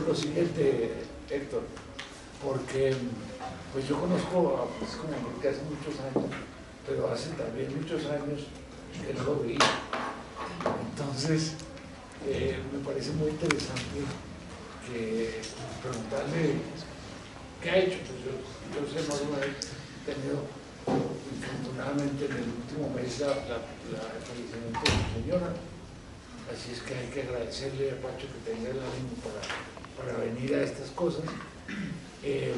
lo siguiente, Héctor, porque pues yo conozco pues, como porque hace muchos años, pero hace también muchos años que no lo veía. Entonces, me parece muy interesante que preguntarle qué ha hecho. Pues yo sé más o menos, he tenido infortunadamente en el último mes el fallecimiento de su señora, así es que hay que agradecerle a Pacho que tenga el ánimo para venir a estas cosas. Sé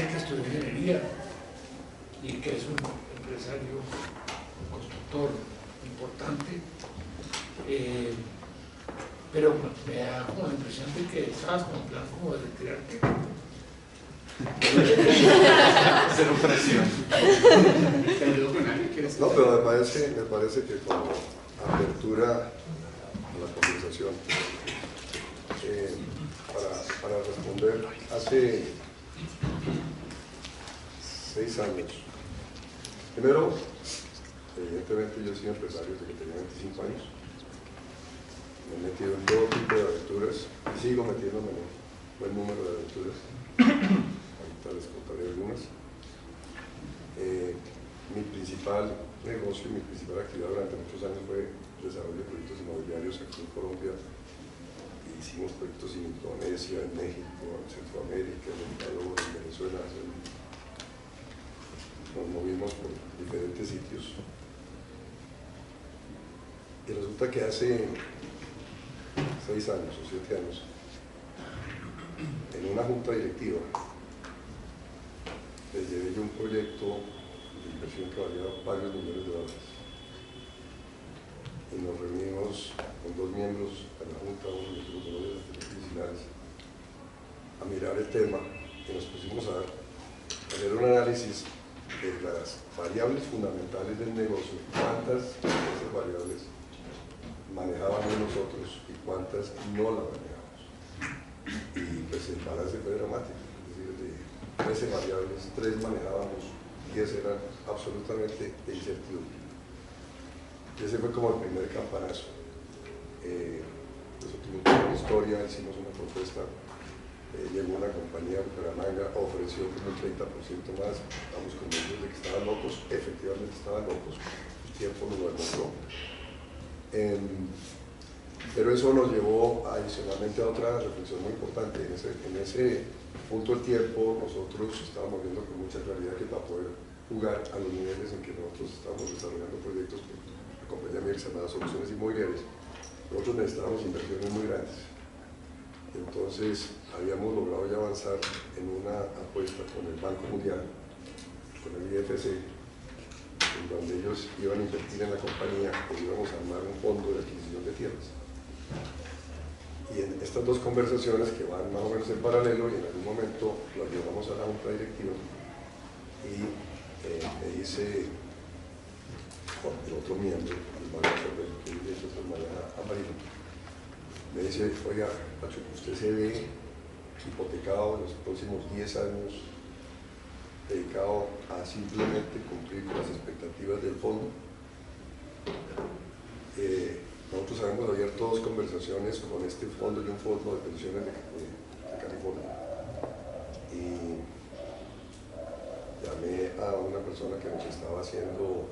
que estudió ingeniería y que es un empresario, un constructor importante, pero me da como la impresión de que estabas con plan como de retirarte. Cero presión. No, pero me parece que como apertura a la conversación, para responder, hace 6 años, primero, evidentemente yo soy empresario desde que tenía 25 años, me he metido en todo tipo de aventuras y sigo metiéndome en un buen número de aventuras. Ahorita les contaré algunas. Mi principal negocio y mi principal actividad durante muchos años fue el desarrollo de proyectos inmobiliarios aquí en Colombia. Hicimos proyectos en Indonesia, en México, en Centroamérica, en Ecuador, en Venezuela. Nos movimos por diferentes sitios. Y resulta que hace 6 años o 7 años, en una junta directiva, les llevé yo un proyecto de inversión que valía varios millones de dólares. Y nos reunimos con 2 miembros de la junta, uno de los promotores medicinales, a mirar el tema y nos pusimos a hacer un análisis de las variables fundamentales del negocio, cuántas de esas variables manejábamos nosotros y cuántas no las manejábamos. Y pues el balance fue dramático, es decir, de 13 variables, 3 manejábamos, 10 eran absolutamente de incertidumbre. Y ese fue como el primer campanazo. Nosotros tuvimos una historia, hicimos una propuesta, llegó una compañía de Bucaramanga, ofreció como un 30% más, estamos convencidos de que estaban locos, efectivamente estaban locos, el tiempo nos lo demostró. Pero eso nos llevó adicionalmente a otra reflexión muy importante. En ese punto del tiempo nosotros estábamos viendo con mucha claridad que para poder jugar a los niveles en que nosotros estábamos desarrollando proyectos, la compañía mía que se llamaba Soluciones Inmobiliarias, nosotros necesitábamos inversiones muy grandes. Entonces habíamos logrado ya avanzar en una apuesta con el Banco Mundial, con el IFC, en donde ellos iban a invertir en la compañía, pues íbamos a armar un fondo de adquisición de tierras. Y en estas 2 conversaciones que van más o menos en paralelo, y en algún momento las llevamos a la junta directiva, y me dice el otro miembro, el manager que dice eso mañana amarillo, me dice, oiga, Pacho, usted se ve hipotecado en los próximos 10 años, dedicado a simplemente cumplir con las expectativas del fondo. Nosotros habíamos abierto 2 conversaciones con este fondo y un fondo de pensiones de California. Y llamé a una persona que nos estaba haciendo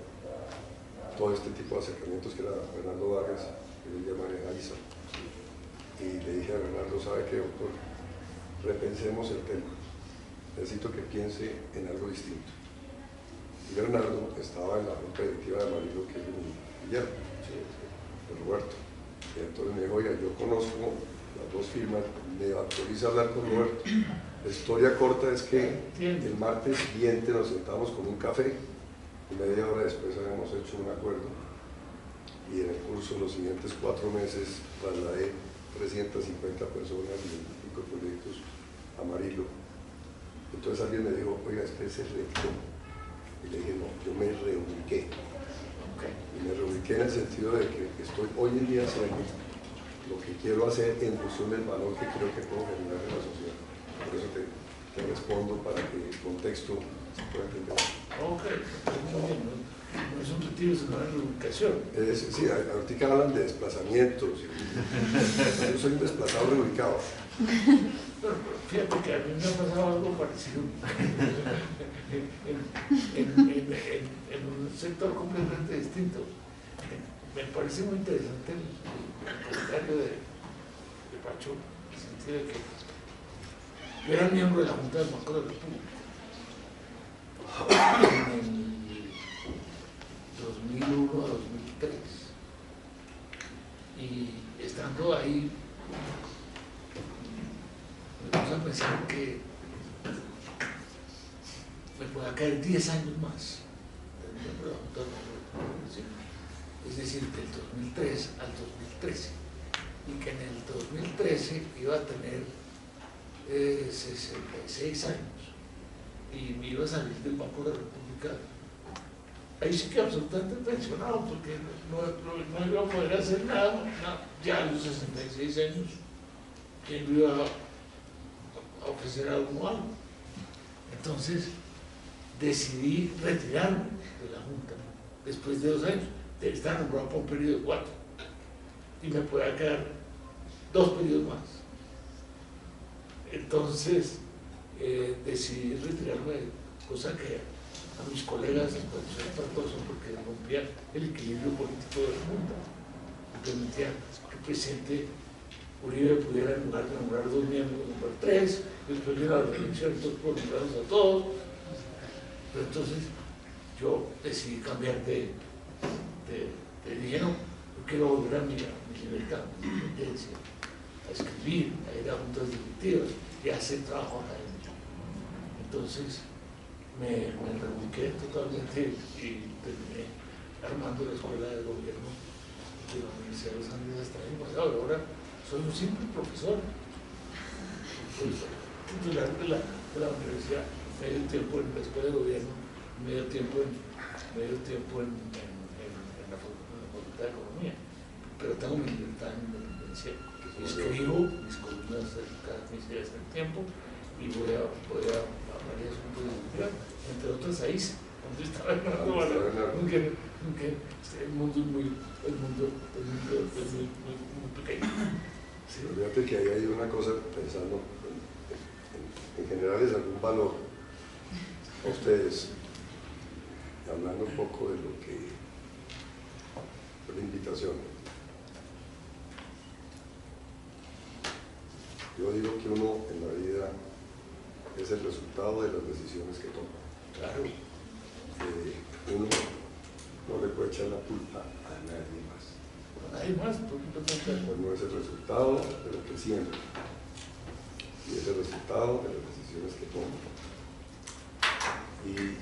todo este tipo de acercamientos, que era Bernardo Vargas, que él llama ISA. Y le dije a Bernardo, ¿sabe qué, doctor? Repensemos el tema. Necesito que piense en algo distinto. Y Bernardo estaba en la junta directiva de Amarillo, que es mi Guillermo, de Roberto. Y entonces me dijo, oiga, yo conozco las 2 firmas, me autoriza a hablar con Roberto. La historia corta es que el martes siguiente nos sentamos con un café y media hora después habíamos hecho un acuerdo, y en el curso de los siguientes 4 meses trasladé 350 personas y 5 proyectos a Amarillo. Entonces alguien me dijo, oiga, este es el recto. Y le dije, no, yo me reubiqué. Y me reubiqué en el sentido de que estoy hoy en día haciendo lo que quiero hacer en función del valor que creo que puedo generar en la sociedad. Por eso te respondo para que el contexto se pueda entender. Ok, muy bien, ¿no? No es un retiro, sino una reubicación. Sí, ahorita hablan de desplazamientos. Yo soy un desplazado reubicado. Pero fíjate que a mí me ha pasado algo parecido en un sector completamente distinto. Me parece muy interesante el comentario de Pacho, en el sentido de que yo era miembro de la Junta del Banco de la República en el 2001 a 2003, y estando ahí me puse a pensar que me podía caer 10 años más de miembro de la Junta del Banco de la República, es decir, del 2003 al 2013, y que en el 2013 iba a tener 66 años y me iba a salir del Banco de la República. Ahí sí que absolutamente pensionado, porque no iba a poder hacer nada, ya a los 66 años, ¿quién me iba a ofrecer algo? Entonces decidí retirarme de la Junta después de 2 años, de estar nombrado por un periodo de 4, y me podía quedar 2 periodos más. Entonces decidí retirarme, cosa que a mis colegas les pareció espantoso porque rompía el equilibrio político de la Junta, que permitía que el presidente Uribe pudiera, en lugar de nombrar 2 miembros, nombrar 3, y después de la reelección, entonces por nombrarlos a todos. Pero entonces yo decidí cambiar dije, no, yo quiero volver a mi libertad, a mi independencia, a escribir, a ir a juntas directivas y a hacer trabajo académico. Entonces me reubiqué totalmente y terminé armando la escuela de gobierno de la Universidad de los Andes hasta el año pasado. Ahora soy un simple profesor titular de la universidad, medio tiempo en la escuela de gobierno, medio tiempo en la Facultad de Economía, pero tengo mi libertad de independencia. Escribo mis columnas cada 15 días en el tiempo y voy a varias puntos de lectura, entre otras ahí, donde estaba aunque el mundo es muy pequeño. Sí, fíjate que ahí hay una cosa, pensando en general, es algún valor a ustedes, hablando un poco de lo que fue la invitación. Yo digo que uno en la vida es el resultado de las decisiones que toma. Claro. Uno no le puede echar la culpa a nadie más. Hay más, Uno es el resultado de lo que siembra y es el resultado de las decisiones que toma. Y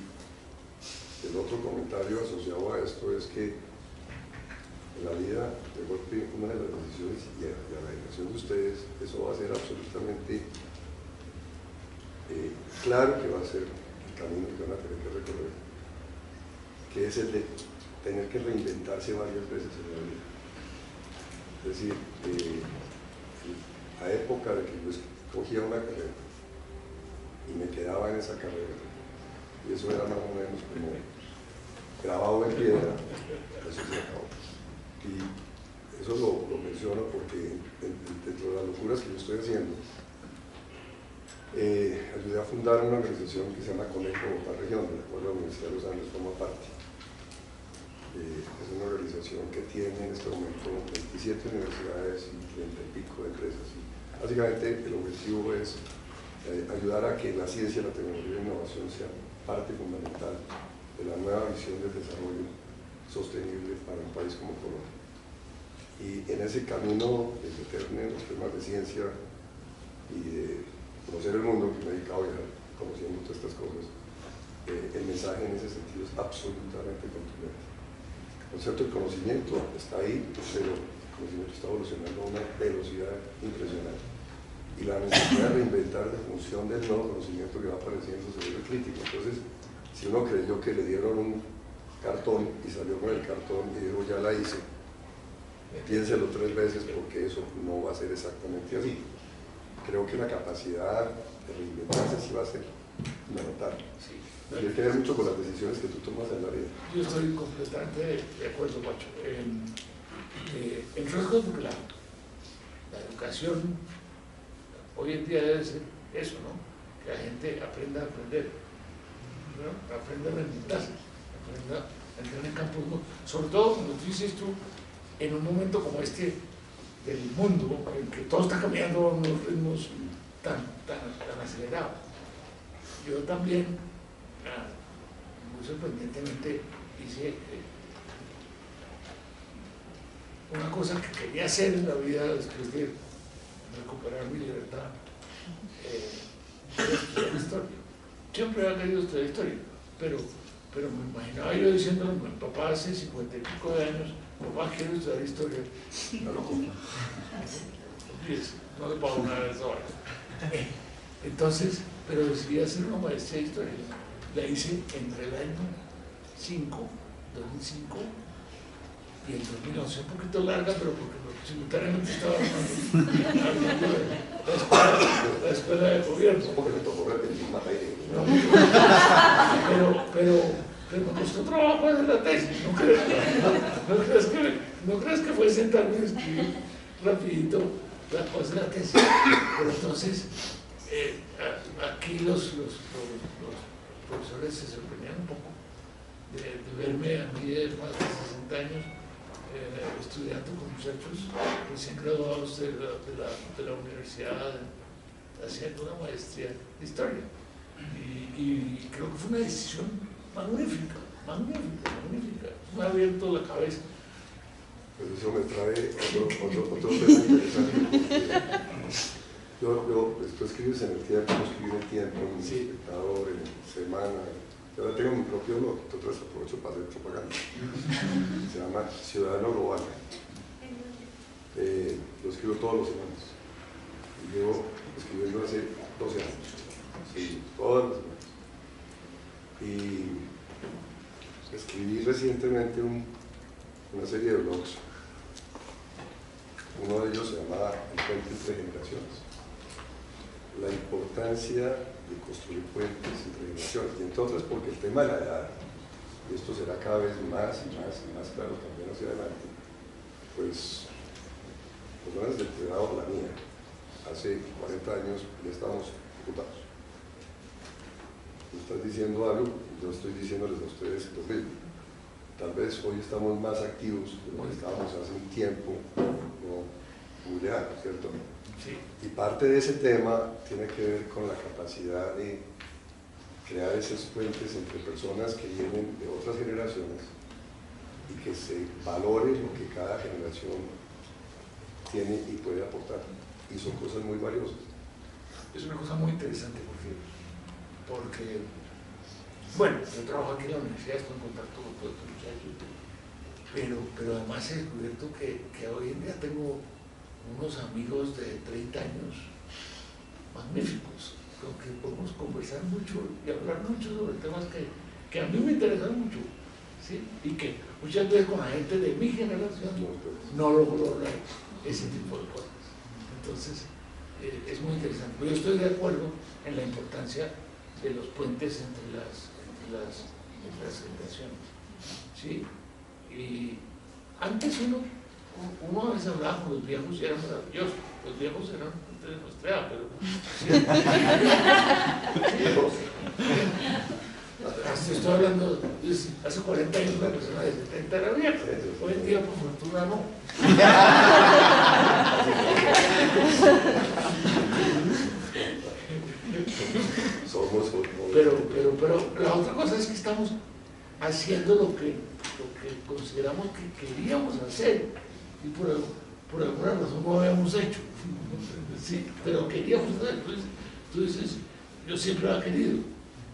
el otro comentario asociado a esto es que en la vida, de golpe, una de las decisiones y a la elección de ustedes, eso va a ser absolutamente claro que va a ser el camino que van a tener que recorrer, que es el de tener que reinventarse varias veces en la vida. Es decir, a época de que yo escogía una carrera y me quedaba en esa carrera, y eso era más o menos como grabado en piedra, eso se acabó. Y eso lo menciono porque dentro de las locuras que yo estoy haciendo, ayudé a fundar una organización que se llama Conecto Bogotá Región, de la cual la Universidad de los Andes forma parte. Es una organización que tiene en este momento 27 universidades y 30 y pico de empresas. Y básicamente el objetivo es ayudar a que la ciencia, la tecnología y la innovación sean parte fundamental de la nueva visión del desarrollo sostenible para un país como Colombia. Y en ese camino de meterme en los temas de ciencia y de conocer el mundo, que me he dedicado a viajar conociendo todas estas cosas, el mensaje en ese sentido es absolutamente contundente. El concepto del conocimiento está ahí, pero el conocimiento está evolucionando a una velocidad impresionante. Y la necesidad de reinventar la función del nuevo conocimiento que va apareciendo se vuelve crítico. Entonces, si uno creyó que le dieron un cartón y salió con el cartón y dijo ya la hice, piénselo 3 veces porque eso no va a ser exactamente así. Creo que la capacidad de reinventarse sí va a ser fundamental. Sí. Tiene que ver mucho con las decisiones que tú tomas en la vida. Yo estoy completamente de acuerdo, Pacho. El riesgo es muy claro. La educación hoy en día debe ser eso, ¿no? Que la gente aprenda a aprender, ¿no? Aprenda a reinventarse, aprenda a entrar en campos, sobre todo, como tú dices tú, en un momento como este del mundo, en que todo está cambiando a unos ritmos tan acelerados. Yo también, muy sorprendentemente, hice una cosa que quería hacer en la vida después de recuperar mi libertad, era estudiar historia. Siempre había querido estudiar historia, pero me imaginaba yo diciéndole a mi papá hace 50 y pico de años: papá, quiero estudiar historia. No lo compro. No le pago nada de eso ahora. Entonces, pero decidí hacer una maestría de historia. La hice entre el año 2005 y el 2011, un poquito larga, pero porque simultáneamente estaba hablando de la escuela de gobierno. Porque me tocó repetir materia. Pero me costó trabajo hacer la tesis. No creas que fue sentarme y escribir rapidito la cosa de la tesis. Pero entonces, aquí los profesores se sorprendían un poco de verme a mí de más de 60 años estudiando con muchachos recién graduados de la universidad, haciendo una maestría de historia. Y creo que fue una decisión magnífica. Me ha abierto la cabeza. Pues eso me trae otro tema interesante. Tú escribes en El Tiempo, yo escribí en El Tiempo, en El Espectador, en Semana. Yo ahora tengo mi propio blog, entonces aprovecho para hacer propaganda. Se llama Ciudadano Global. Lo escribo todos los semanas. Y llevo escribiendo hace 12 años. Sí, todas las semanas. Y escribí recientemente una serie de blogs. Uno de ellos se llamaba El Puente entre Generaciones. La importancia de construir puentes entre generaciones, y entre otras porque el tema de la edad, y esto será cada vez más claro también hacia adelante, pues por lo menos del cuidado la mía, hace 40 años ya estábamos diputados. Tú estás diciendo algo, yo estoy diciéndoles a ustedes lo mismo. Tal vez hoy estamos más activos de lo que estábamos hace un tiempo, no muy lejano, ¿cierto? Sí. Y parte de ese tema tiene que ver con la capacidad de crear esos puentes entre personas que vienen de otras generaciones y que se valore lo que cada generación tiene y puede aportar. Y son cosas muy valiosas. Es una cosa muy interesante porque bueno, yo trabajo aquí en la universidad, estoy en contacto con todos estos muchachos, pero además he descubierto que hoy en día tengo unos amigos de 30 años magníficos, con que podemos conversar mucho y hablar mucho sobre temas que a mí me interesan mucho, ¿sí? Y que muchas veces con la gente de mi generación no logro hablar ese tipo de cosas. Entonces, es muy interesante. Pero yo estoy de acuerdo en la importancia de los puentes entre las generaciones, ¿sí? Y antes uno a veces hablaba con los viejos y era maravilloso. Los viejos eran de nuestra edad, pero sí. Estoy hablando hace 40 años una persona de 70 era vieja. Hoy en día, por fortuna, no. Pero la otra cosa es que estamos haciendo lo que consideramos que queríamos hacer y por alguna razón no habíamos hecho. Sí, pero queríamos hacer. Tú dices, yo siempre lo he querido.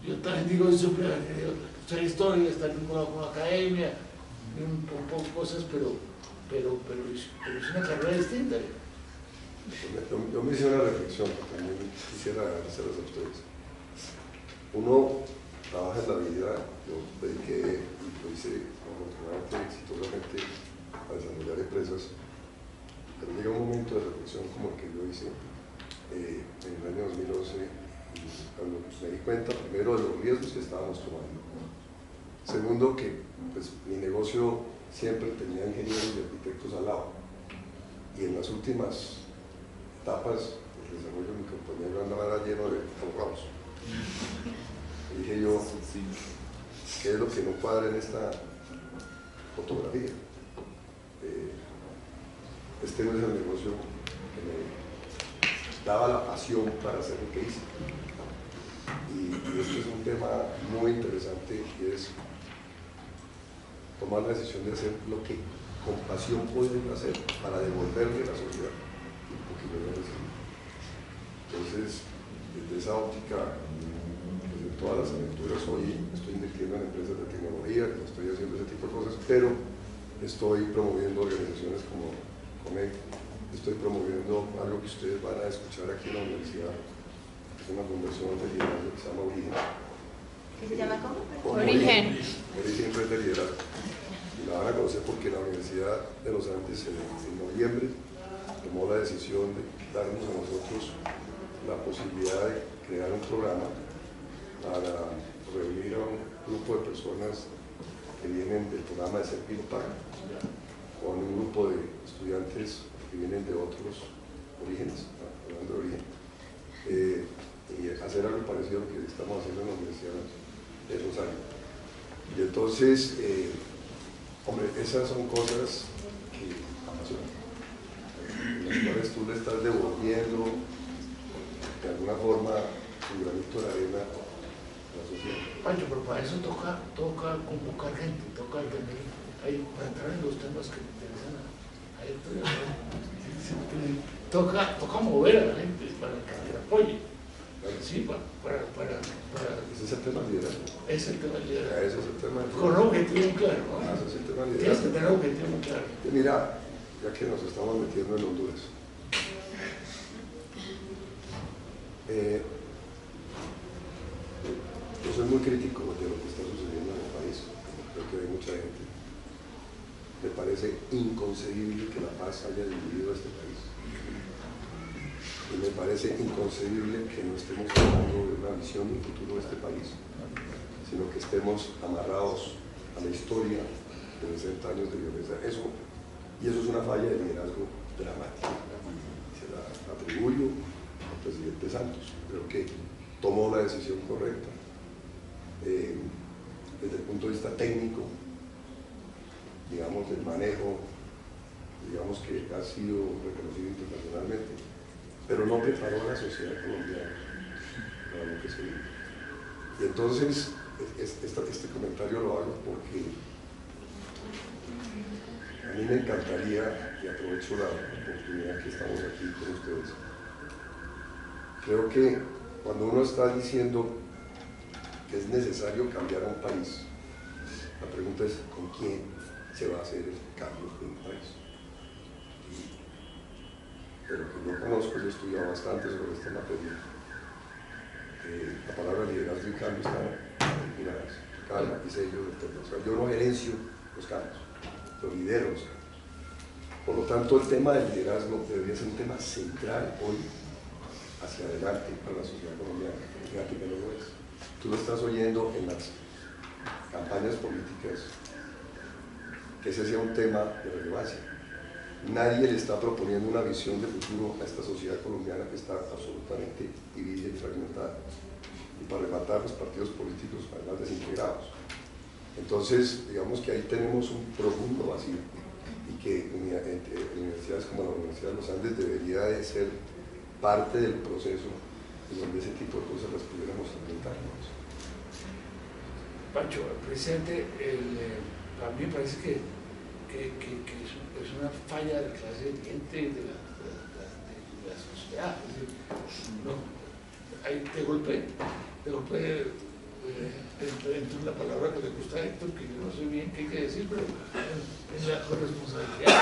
Yo también digo, yo siempre he querido estudiar historia, estar vinculado con la academia, un poco cosas, pero es una carrera distinta. Yo me hice una reflexión que también quisiera hacerles a ustedes. Uno trabaja en la vida, yo dediqué y lo hice afortunadamente exitosamente a desarrollar empresas, pero llega un momento de reflexión como el que yo hice en el año 2011 cuando me di cuenta, primero, de los riesgos que estábamos tomando. Segundo, que pues, mi negocio siempre tenía ingenieros y arquitectos al lado. Y en las últimas etapas del desarrollo de mi compañía yo andaba lleno de abogados. Y dije yo, ¿qué es lo que no cuadra en esta fotografía? Este no es el negocio que me daba la pasión para hacer lo que hice. Y este es un tema muy interesante, y es tomar la decisión de hacer lo que con pasión pueden hacer para devolverle a la sociedad lo que yo no recibí. Entonces, desde esa óptica, pues en todas las aventuras hoy estoy invirtiendo en empresas de tecnología, estoy haciendo ese tipo de cosas, pero estoy promoviendo organizaciones como Conect, estoy promoviendo algo que ustedes van a escuchar aquí en la universidad, es una fundación de liderazgo que se llama Origen. ¿Qué se llama cómo? Origen. Origen Red de Liderazgo. Y la van a conocer porque la Universidad de los Andes en noviembre tomó la decisión de darnos a nosotros la posibilidad de crear un programa para reunir a un grupo de personas que vienen del programa de Serpilpac con un grupo de estudiantes que vienen de otros orígenes, hablando de origen, y hacer algo parecido a lo que estamos haciendo en la Universidad de Rosario. Y entonces, hombre, esas son cosas que apasionan, en las cuales tú le estás devolviendo de alguna forma su granito de arena a la sociedad. Pancho, pero para eso toca convocar gente, toca tener ahí, para entrar en los temas que me interesan a Héctor, toca mover a la gente para que te apoye. Sí, Ese es el tema del liderazgo. Es el tema del liderazgo. Ese es el tema del Con un objetivo muy claro, ¿no? Ese es el tema del Tienes liderazgo. que tener un objetivo muy claro. Y mira, ya que nos estamos metiendo en Honduras, yo soy muy crítico de lo que está sucediendo en el país. Creo que hay mucha gente. Me parece inconcebible que la paz haya dividido a este país. Y me parece inconcebible que no estemos hablando de una visión del futuro de este país, sino que estemos amarrados a la historia de 60 años de violencia. Eso es una falla de liderazgo dramática. Se la atribuyo al presidente Santos. Creo que tomó la decisión correcta. Desde el punto de vista técnico, digamos, del manejo, digamos que ha sido reconocido internacionalmente, pero no preparó a la sociedad colombiana para lo que se vive. Y entonces, este comentario lo hago porque a mí me encantaría, y aprovecho la oportunidad que estamos aquí con ustedes, creo que cuando uno está diciendo que es necesario cambiar a un país, la pregunta es ¿con quién se va a hacer el cambio en un país? De lo que yo conozco, yo he estudiado bastante sobre esta materia, la palabra liderazgo y cambio están vinculadas, calma y sello del tema. O sea, yo no gerencio los cambios, yo lidero los cambios. Por lo tanto, el tema del liderazgo debería ser un tema central hoy hacia adelante para la sociedad colombiana. Fíjate que no lo es. Tú lo estás oyendo en las campañas políticas, que ese sea un tema de relevancia. Nadie le está proponiendo una visión de futuro a esta sociedad colombiana que está absolutamente dividida y fragmentada. Y para rematar, los partidos políticos además desintegrados. Entonces, digamos que ahí tenemos un profundo vacío y que universidades como la Universidad de los Andes debería de ser parte del proceso en donde ese tipo de cosas las pudiéramos implementar. Pancho, presidente, a mí me parece que es una falla de la clase dirigente de la sociedad. Es decir, no, ahí de golpe entró la palabra que le gusta a Héctor, que yo no sé bien qué hay que decir, pero es la corresponsabilidad.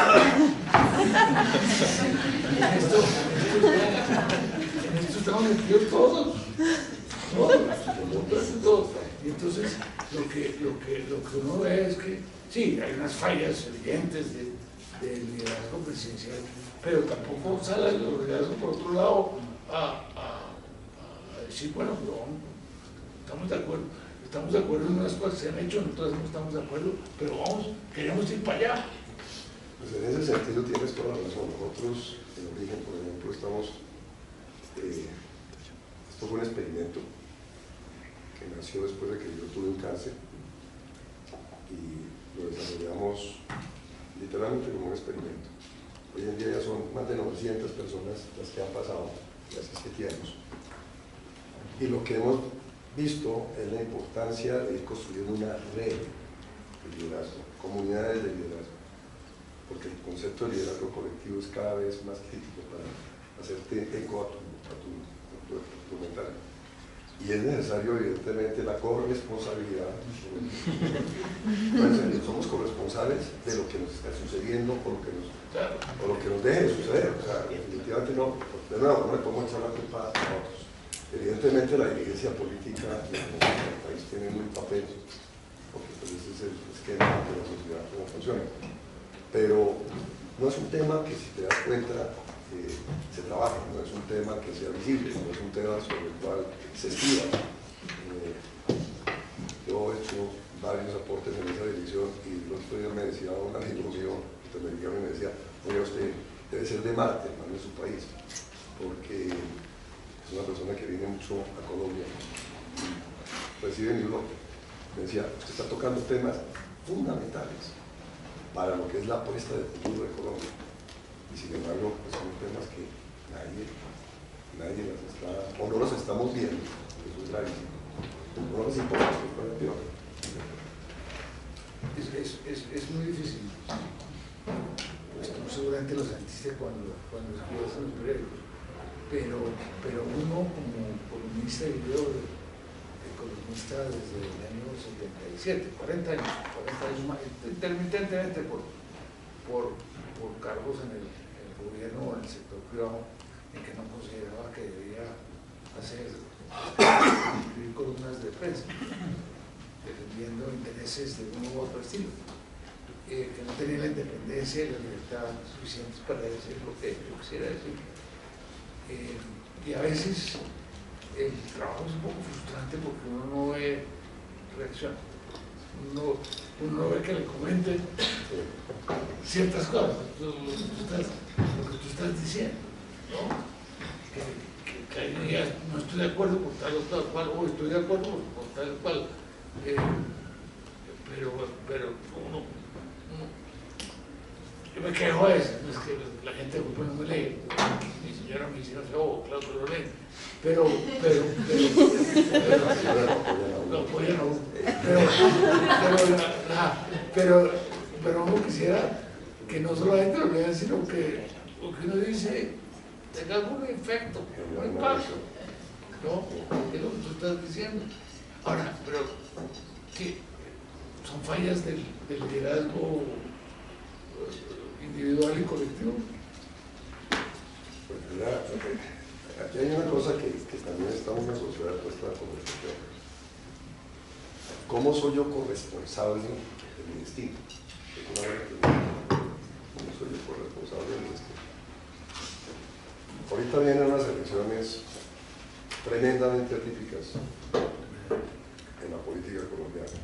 En esto estamos metidos todos. Y entonces lo que uno ve es que sí, hay unas fallas evidentes del liderazgo presidencial, pero tampoco sale el liderazgo por otro lado a sí, bueno, pero estamos de acuerdo en unas cosas que se han hecho, nosotros no estamos de acuerdo, pero vamos, queremos ir para allá. Pues en ese sentido tienes toda la razón. Nosotros, en Origen, por ejemplo, esto fue un experimento que nació después de que yo tuve un cáncer y lo desarrollamos literalmente como un experimento. Hoy en día ya son más de 900 personas las que han pasado, las que tenemos. Y lo que hemos visto es la importancia de ir construyendo una red de liderazgo, comunidades de liderazgo, porque el concepto de liderazgo colectivo es cada vez más crítico para hacerte eco a tu mental. Y es necesario, evidentemente, la corresponsabilidad. Entonces, somos corresponsables de lo que nos está sucediendo o lo que nos deje de suceder. O sea, definitivamente no, de nuevo, no le podemos echar la culpa a otros. Evidentemente, la dirigencia política del país tiene un papel, porque pues, ese es el esquema de la sociedad, cómo funciona. Pero no es un tema que, si te das cuenta, se trabaja, no es un tema que sea visible, no es un tema sobre el cual se escriba. Yo he hecho varios aportes en esa dirección y el otro día me decía un amigo mío norteamericano y me decía, oye, usted debe ser de Marte, no de su país, porque es una persona que viene mucho a Colombia y reside en Europa. Me decía, usted está tocando temas fundamentales para lo que es la apuesta del futuro de Colombia. Y sin embargo, pues son temas que nadie las está, o no los estamos viendo, eso es gravísimo. No les importa, es peor. Es muy difícil. Pues tú seguramente lo sentiste cuando escribías en los periódicos, pero uno como columnista y video economista desde el año 77, 40 años más, intermitentemente por cargos en el gobierno o en el sector privado, en que no consideraba que debía escribir columnas de prensa, defendiendo intereses de uno u otro estilo, que no tenía la independencia y la libertad suficientes para decir lo que yo quisiera decir. Y a veces el trabajo es un poco frustrante porque uno no ve reacción. Uno no ve que le comenten ciertas cosas, lo que tú estás diciendo, ¿no? Que ahí digas, no estoy de acuerdo por tal o tal cual, o estoy de acuerdo por tal cual, pero uno, yo me quejo a veces, no es que la gente de grupo no me lee, mi señora me dice, oh, claro que lo lee, pero lo apoyan a uno. Pero uno quisiera que no solamente lo lean, sino que lo que uno dice tenga algún efecto, un impacto, ¿no? Es lo que tú estás diciendo. Ahora, pero ¿qué son fallas del liderazgo individual y colectivo? Pues mira, aquí hay una cosa que también está muy asociada a nuestra conversación. ¿Cómo soy yo corresponsable de mi destino? Es una buena pregunta. ¿Cómo soy yo corresponsable de mi destino? Ahorita vienen unas elecciones tremendamente atípicas en la política colombiana.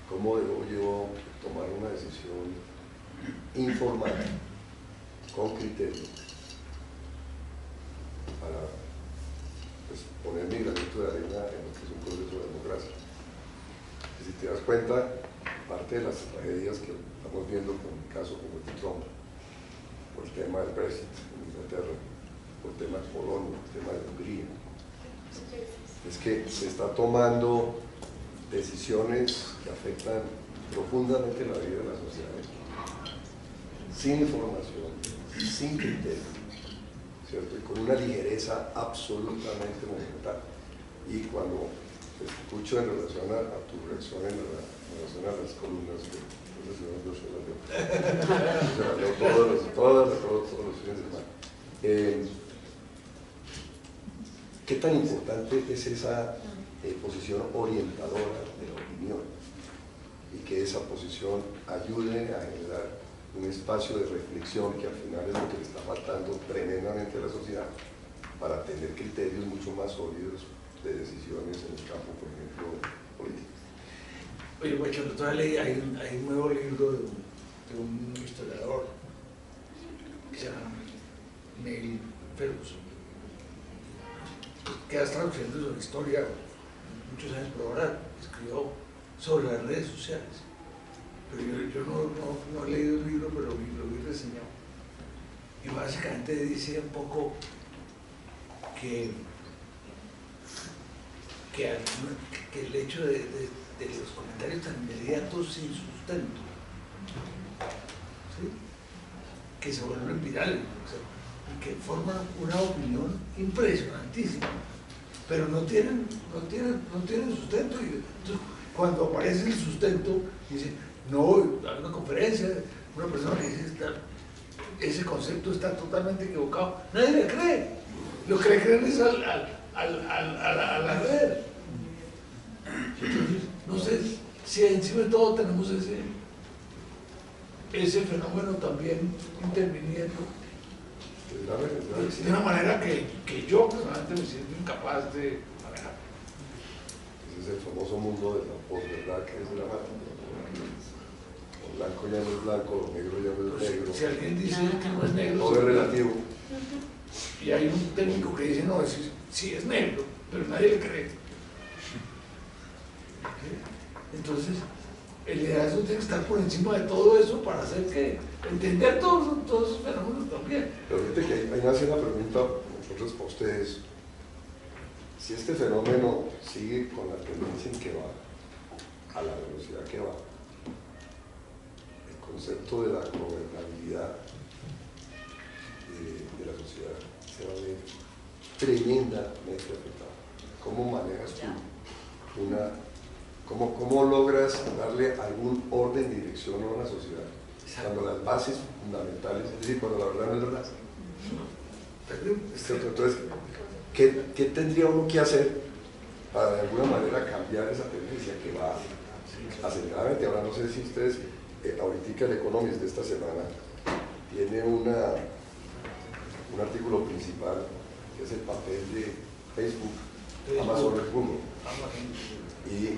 ¿Cómo debo yo tomar una decisión informada, con criterio, para pues, poner mi granito de arena en lo que es un proceso de democracia? Y si te das cuenta, parte de las tragedias que estamos viendo con el caso como el de Trump, por el tema del Brexit en Inglaterra, por el tema de Polonia, por el tema de Hungría, es que se está tomando decisiones que afectan profundamente la vida de la sociedad, sin información, sin criterio, ¿cierto? Y con una ligereza absolutamente monumental. Y cuando te escucho en relación a tu reacción en relación a las columnas que se las leo todos los fines de semana. ¿Qué tan importante es esa posición orientadora de la opinión? Y que esa posición ayude a generar un espacio de reflexión que al final es lo que le está faltando tremendamente a la sociedad para tener criterios mucho más sólidos de decisiones en el campo, por ejemplo, político. Oye, Guacho, la otra ley hay un nuevo libro de un historiador que se llama Neil Ferguson, que ha estado escribiendo sobre historia muchos años, pero ahora escribió sobre las redes sociales. Pero yo no he leído el libro, pero lo vi reseñado. Y básicamente dice un poco que el hecho de los comentarios tan inmediatos sin sustento, ¿sí?, que se vuelven virales, o sea, y que forman una opinión impresionantísima, pero no tienen sustento. Y entonces, cuando aparece el sustento, dice, no, hay una conferencia, una persona que dice, ese concepto está totalmente equivocado, nadie le cree. Lo que le creen es a la red. Entonces, no sé si encima de todo tenemos ese fenómeno también interviniendo de una manera que yo personalmente me siento incapaz de manejar. Ese es el famoso mundo de la posverdad, que es dramático. Lo blanco ya no es blanco, lo negro ya no es negro. Si alguien dice que no es negro, todo es relativo. Y hay un técnico que dice, no, sí es negro, pero nadie le cree. Entonces, el liderazgo tiene que estar por encima de todo eso para hacer que entender todos esos fenómenos también. Pero fíjate que ahí nace una pregunta nosotros para ustedes. Si este fenómeno sigue con la tendencia en que va, a la velocidad que va, el concepto de la gobernabilidad de la sociedad se va a ver tremendamente afectado. ¿Cómo manejas tú cómo logras darle algún orden y dirección a una sociedad? Cuando las bases fundamentales, es decir, cuando la verdad no es verdad. Entonces, ¿qué tendría uno que hacer para de alguna manera cambiar esa tendencia que va aceleradamente? Ahora no sé si ustedes, ahorita el Economist de esta semana tiene un artículo principal que es el papel de Facebook, Amazon y Google. Y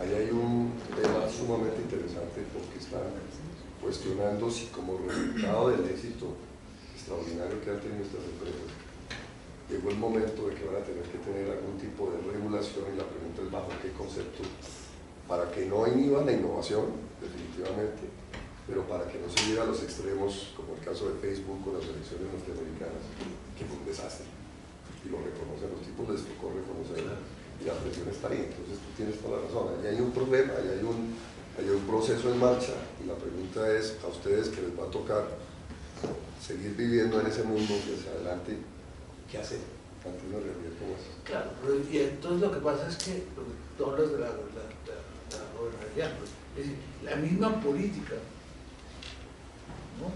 ahí hay un tema sumamente interesante porque están cuestionando si como resultado del éxito extraordinario que han tenido estas empresas, llegó el momento de que van a tener que tener algún tipo de regulación, y la pregunta es bajo qué concepto, para que no inhiban la innovación, definitivamente, pero para que no se llegue a los extremos, como el caso de Facebook con las elecciones norteamericanas, que fue un desastre, y lo reconocen, los tipos les tocó reconocerlo, y la presión está ahí. Entonces tú tienes toda la razón, ahí hay un problema, ahí hay un proceso en marcha, y la pregunta es a ustedes, que les va a tocar seguir viviendo en ese mundo hacia adelante, ¿qué hacer ante una realidad como esa? Claro, y entonces lo que pasa es que tú hablas de la gobernabilidad, pues, es decir, la misma política, ¿no?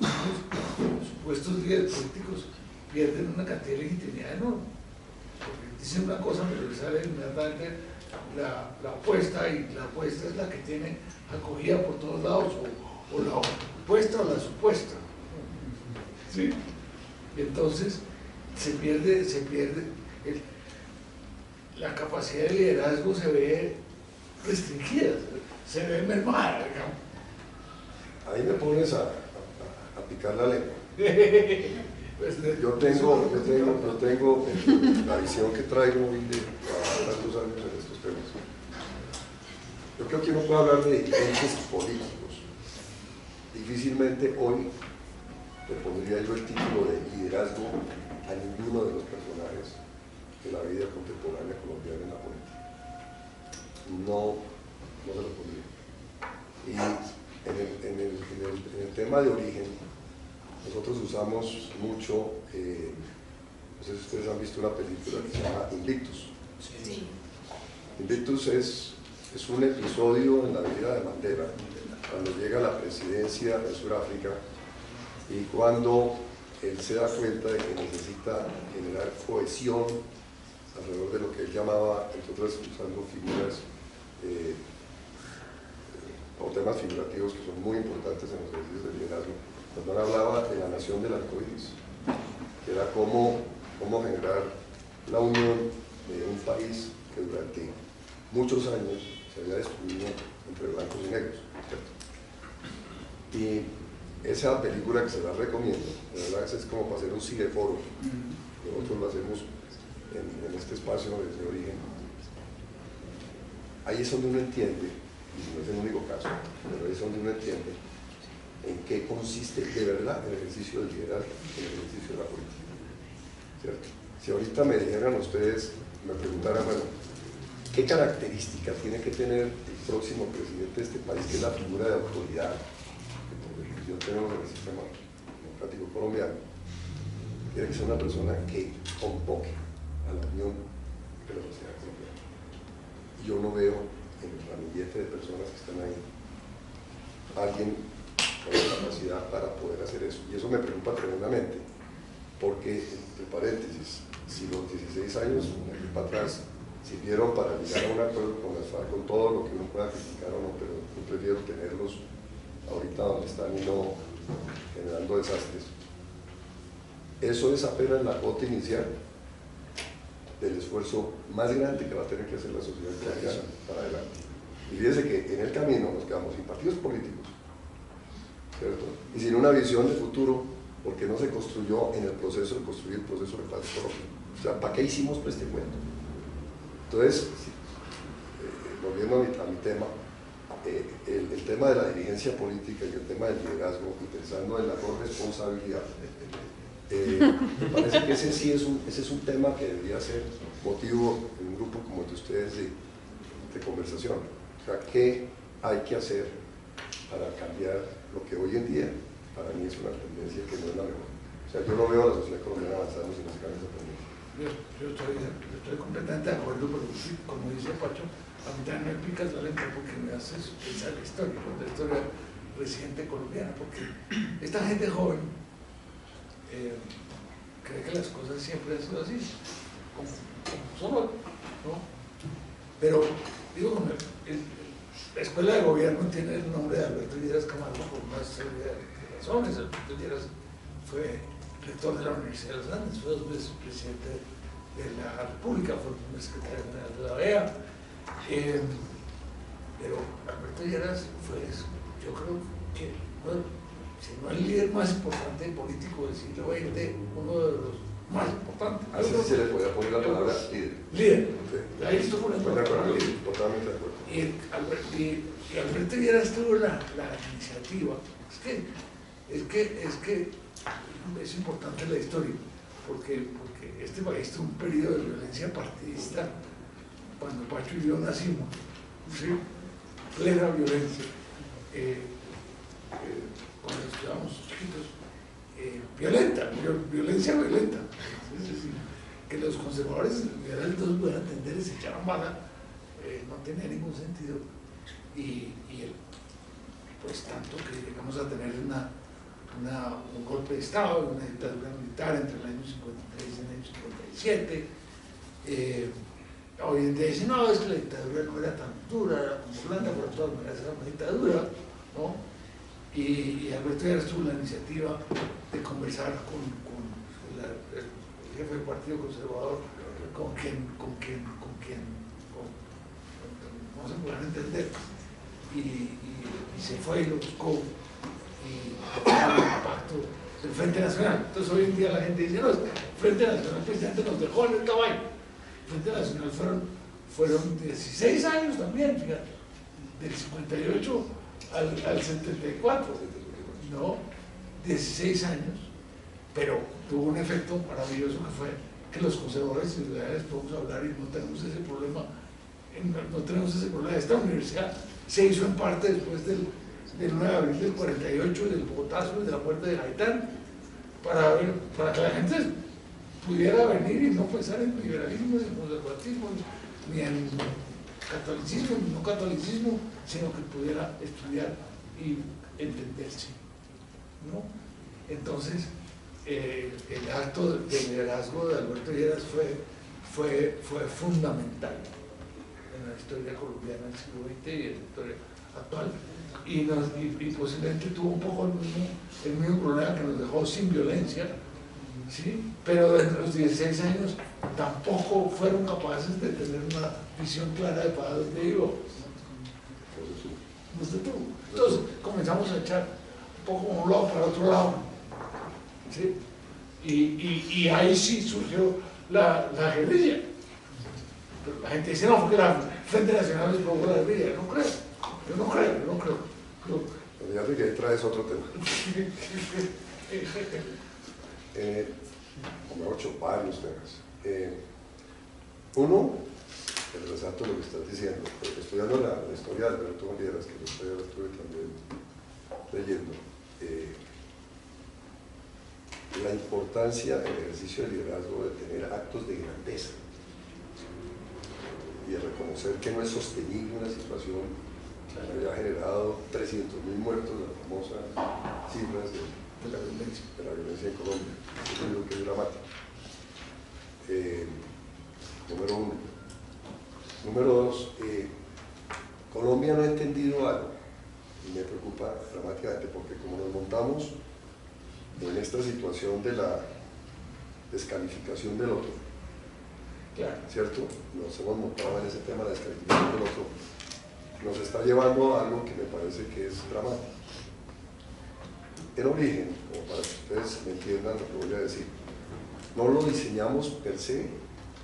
Los supuestos líderes políticos pierden una cantidad de legitimidad enorme, porque dicen una cosa pero les sale inmediatamente la apuesta, y la apuesta es la que tiene acogida por todos lados, o la opuesta o la supuesta, ¿sí? Y entonces se pierde la capacidad de liderazgo, se ve restringida, se ve mermada, digamos. Ahí me pones a picar la lengua. Pues, yo tengo la visión que traigo hoy de tantos años en estos temas. Yo creo que uno puede hablar de dirigentes políticos. Difícilmente hoy le pondría yo el título de liderazgo a ninguno de los personajes de la vida contemporánea colombiana en la política. No se lo pondría. Y en el tema de origen, nosotros usamos mucho, no sé si ustedes han visto una película que se llama Invictus. Sí. Invictus es un episodio en la vida de Mandela, cuando llega a la presidencia de Sudáfrica y cuando él se da cuenta de que necesita generar cohesión alrededor de lo que él llamaba, entre otras usando figuras o temas figurativos que son muy importantes en los ejercicios de liderazgo. Cuando él hablaba de la nación del arcoíris, que era cómo generar la unión de un país que durante muchos años se había destruido entre blancos y negros, ¿cierto? Y esa película que se la recomiendo, de verdad es como para hacer un cineforo, nosotros lo hacemos en este espacio desde origen. Ahí es donde uno entiende, y no es el único caso, pero ahí es donde uno entiende en qué consiste de verdad el ejercicio del liderazgo, el ejercicio de la política, ¿cierto? Si ahorita me dijeran ustedes, me preguntaran, bueno, ¿qué característica tiene que tener el próximo presidente de este país, que es la figura de autoridad que por definición tenemos en el sistema democrático colombiano? Tiene que ser una persona que convoque a la unión de la sociedad colombiana. Yo no veo en el ramillete de personas que están ahí alguien con la capacidad para poder hacer eso, y eso me preocupa tremendamente, porque, entre paréntesis, si los 16 años aquí para atrás sirvieron para llegar a un acuerdo con las FARC, con todo lo que uno pueda criticar o no, pero yo prefiero tenerlos ahorita donde están y no generando desastres. Eso es apenas la cuota inicial del esfuerzo más grande que va a tener que hacer la sociedad colombiana para adelante. Y fíjense que en el camino nos quedamos sin partidos políticos, ¿cierto? Y sin una visión de futuro, porque no se construyó en el proceso de construir el proceso de paz propio. O sea, ¿para qué hicimos pues este cuento? Entonces, volviendo a mi tema, el tema de la dirigencia política y el tema del liderazgo, y pensando en la corresponsabilidad, me parece que ese es un tema que debería ser motivo en un grupo como el de ustedes de conversación. O sea, ¿qué hay que hacer para cambiar lo que hoy en día para mí es una tendencia que no es la mejor? O sea, yo no veo a la sociedad colombiana avanzando sin ese cambio de tendencia. Yo estoy completamente de acuerdo, pero sí, como dice Pacho, a mí también me picas la lengua porque me haces pensar la historia reciente colombiana, porque esta gente joven cree que las cosas siempre han sido así, como solo, ¿no? Pero, digo, la escuela de gobierno tiene el nombre de Alberto Lleras Camargo por una serie de razones. Alberto Lleras fue rector de la Universidad de los Andes, fue 2 veces presidente de la República, fue el primer secretario general de la OEA. Pero Alberto Lleras fue, yo creo que, bueno, si no el líder más importante político del siglo XX, uno de los más importantes. Así se le podía poner la palabra líder. Líder. Sí. Ahí estuvo Totalmente de acuerdo. Y Alberto Lleras tuvo la iniciativa. Es que es importante la historia, porque este país tuvo un periodo de violencia partidista cuando Pacho y yo nacimos, ¿sí? Plena violencia. Cuando estábamos chiquitos, violencia violenta. Es decir, que los conservadores liberales no pudieran entender y se echaron bala, no tenía ningún sentido. Y pues tanto que llegamos a tener un golpe de Estado, una dictadura militar entre el año 53 y el año 57. Hoy en día dicen, no, es que la dictadura no era tan dura, era como blanda, pero de todas maneras era una dictadura, ¿no? Y Alberto Lleras tuvo la iniciativa de conversar con el jefe del Partido Conservador, con quien no se podían entender, y se fue y lo buscó, y el pacto del Frente Nacional. Entonces hoy en día la gente dice, no, el Frente Nacional presidente nos dejó en el caballo. El Frente Nacional fueron 16 años también, fíjate, del 58 al 74, ¿no? 16 años, pero tuvo un efecto maravilloso que fue que los conservadores y liberales podemos hablar y no tenemos ese problema. Esta universidad se hizo en parte después del 9 de abril del 48, del bogotazo y de la muerte de Gaitán, para que la gente pudiera venir y no pensar en liberalismo, ni en conservatismo, ni en catolicismo, ni no catolicismo, sino que pudiera estudiar y entenderse, ¿no? Entonces, el acto de liderazgo de Alberto Lleras fue fundamental en la historia colombiana del siglo XX y en la historia actual. y posiblemente tuvo un poco el mismo problema que nos dejó sin violencia, ¿sí? Pero desde los 16 años tampoco fueron capaces de tener una visión clara de para dónde iba. Entonces comenzamos a echar un poco de un lado para otro lado, ¿sí? Y ahí sí surgió la guerrilla. La gente dice, no, porque la Frente Nacional les provocó la guerrilla. No creo, yo no creo. Fíjate que ahí traes otro tema. Como 8 varios temas. Uno, el resalto de lo que estás diciendo, porque estudiando la historia de Alberto Valieras, que yo la estuve también leyendo, la importancia del ejercicio de liderazgo de tener actos de grandeza y de reconocer que no es sostenible una situación que haya generado 300.000 muertos, las famosas cifras de la violencia en Colombia. Yo creo que es dramático. Número uno. Número dos, Colombia no ha entendido algo y me preocupa dramáticamente porque como nos montamos en esta situación de la descalificación del otro, ¿cierto? Nos hemos montado en ese tema de descalificación del otro, nos está llevando a algo que me parece que es dramático. En origen, como para que ustedes me entiendan lo que voy a decir, no lo diseñamos per se,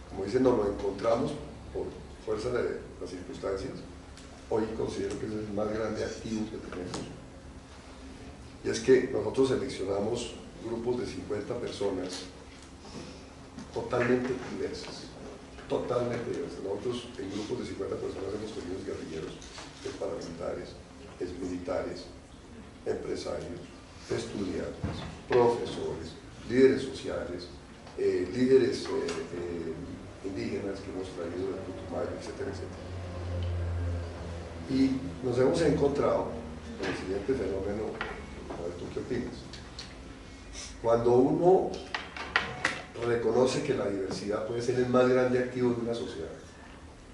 como dicen, nos lo encontramos por fuerza de las circunstancias. Hoy considero que ese es el más grande activo que tenemos. Y es que nosotros seleccionamos grupos de 50 personas totalmente diversas. Nosotros en grupos de 50 personas hemos tenido guerrilleros, paramilitares, militares, empresarios, estudiantes, profesores, líderes sociales, líderes indígenas que hemos traído de Putumayo, etcétera, etcétera. Y nos hemos encontrado con el siguiente fenómeno. A ver, ¿tú qué opinas? Cuando uno reconoce que la diversidad puede ser el más grande activo de una sociedad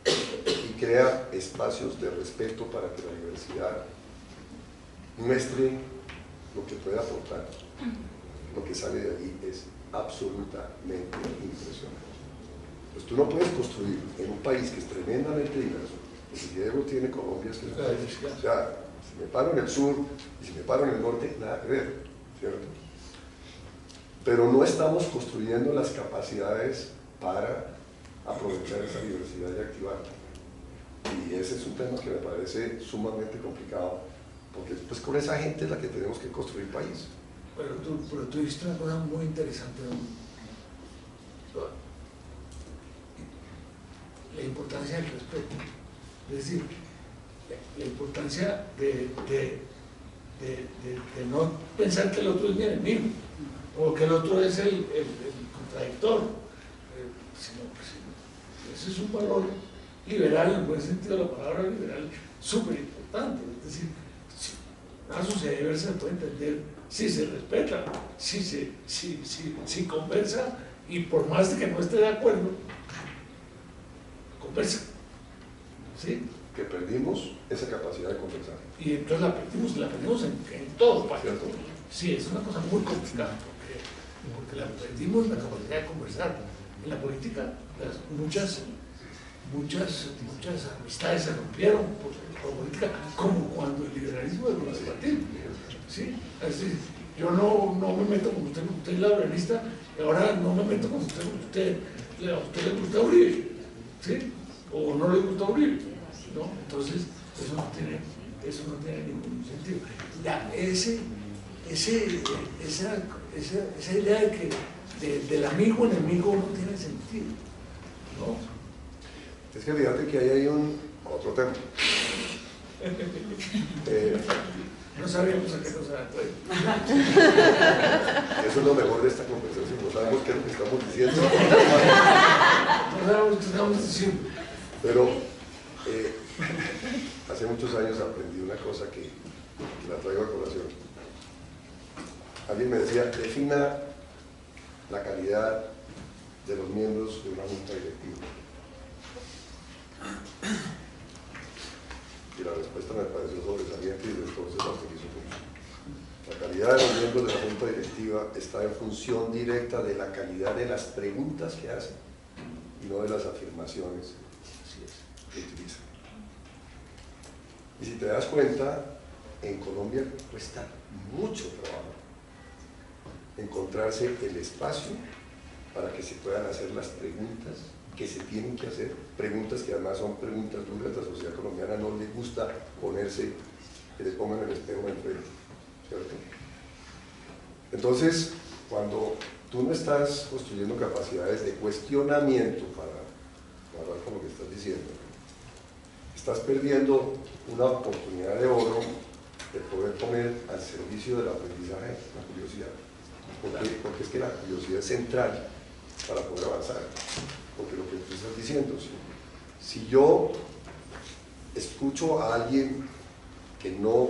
y crea espacios de respeto para que la diversidad muestre lo que puede aportar, lo que sale de allí es absolutamente impresionante. Pues tú no puedes construir en un país que es tremendamente diverso, y si Diego tiene Colombia, es que o sea, si me paro en el sur y si me paro en el norte, nada que ver, ¿cierto? Pero no estamos construyendo las capacidades para aprovechar esa diversidad y activarla. Y ese es un tema que me parece sumamente complicado, porque pues con esa gente es la que tenemos que construir país. Pero tú dijiste una cosa muy interesante, ¿no? La importancia del respeto, es decir, la importancia de no pensar que el otro es mi enemigo o que el otro es el contradictor, sino pues, ese es un valor liberal, en el buen sentido de la palabra liberal, súper importante. Es decir, una sociedad diversa se puede entender si se respeta, si conversa, y por más de que no esté de acuerdo, conversa, ¿sí? Que perdimos esa capacidad de conversar. Y entonces la perdimos en todo país. ¿Cierto? Sí, es una cosa muy complicada, porque la perdimos la capacidad de conversar. En la política, muchas amistades se rompieron por política, como cuando el liberalismo de los partidos, ¿sí? Así, yo no me meto con usted es liberalista, y ahora no me meto con usted, a usted le gusta Uribe, ¿sí? O no le gusta Uribe, ¿no? Entonces, eso no tiene ningún sentido. Esa idea de que del amigo enemigo no tiene sentido, ¿no? Es que fíjate que ahí hay otro tema. No sabíamos a qué nos atrae. Eso es lo mejor de esta conversación, no sabemos qué es lo que estamos diciendo. No sabemos qué estamos diciendo. Pero hace muchos años aprendí una cosa que la traigo a colación. Alguien me decía, defina la calidad de los miembros de una junta directiva. y la respuesta me pareció sobresaliente y desde entonces la utilizo mucho. La calidad de los miembros de la Junta Directiva está en función directa de la calidad de las preguntas que hacen y no de las afirmaciones que utilizan. Y si te das cuenta, en Colombia cuesta mucho trabajo encontrarse el espacio para que se puedan hacer las preguntas que se tienen que hacer, preguntas que además son preguntas duras. La sociedad colombiana no le gusta ponerse, que le pongan el espejo enfrente, ¿cierto? Entonces, cuando tú no estás construyendo capacidades de cuestionamiento para hablar con lo que estás diciendo, estás perdiendo una oportunidad de oro de poder poner al servicio del aprendizaje la curiosidad. Porque es que la curiosidad es central para poder avanzar. Porque lo que tú estás diciendo, si yo escucho a alguien que no,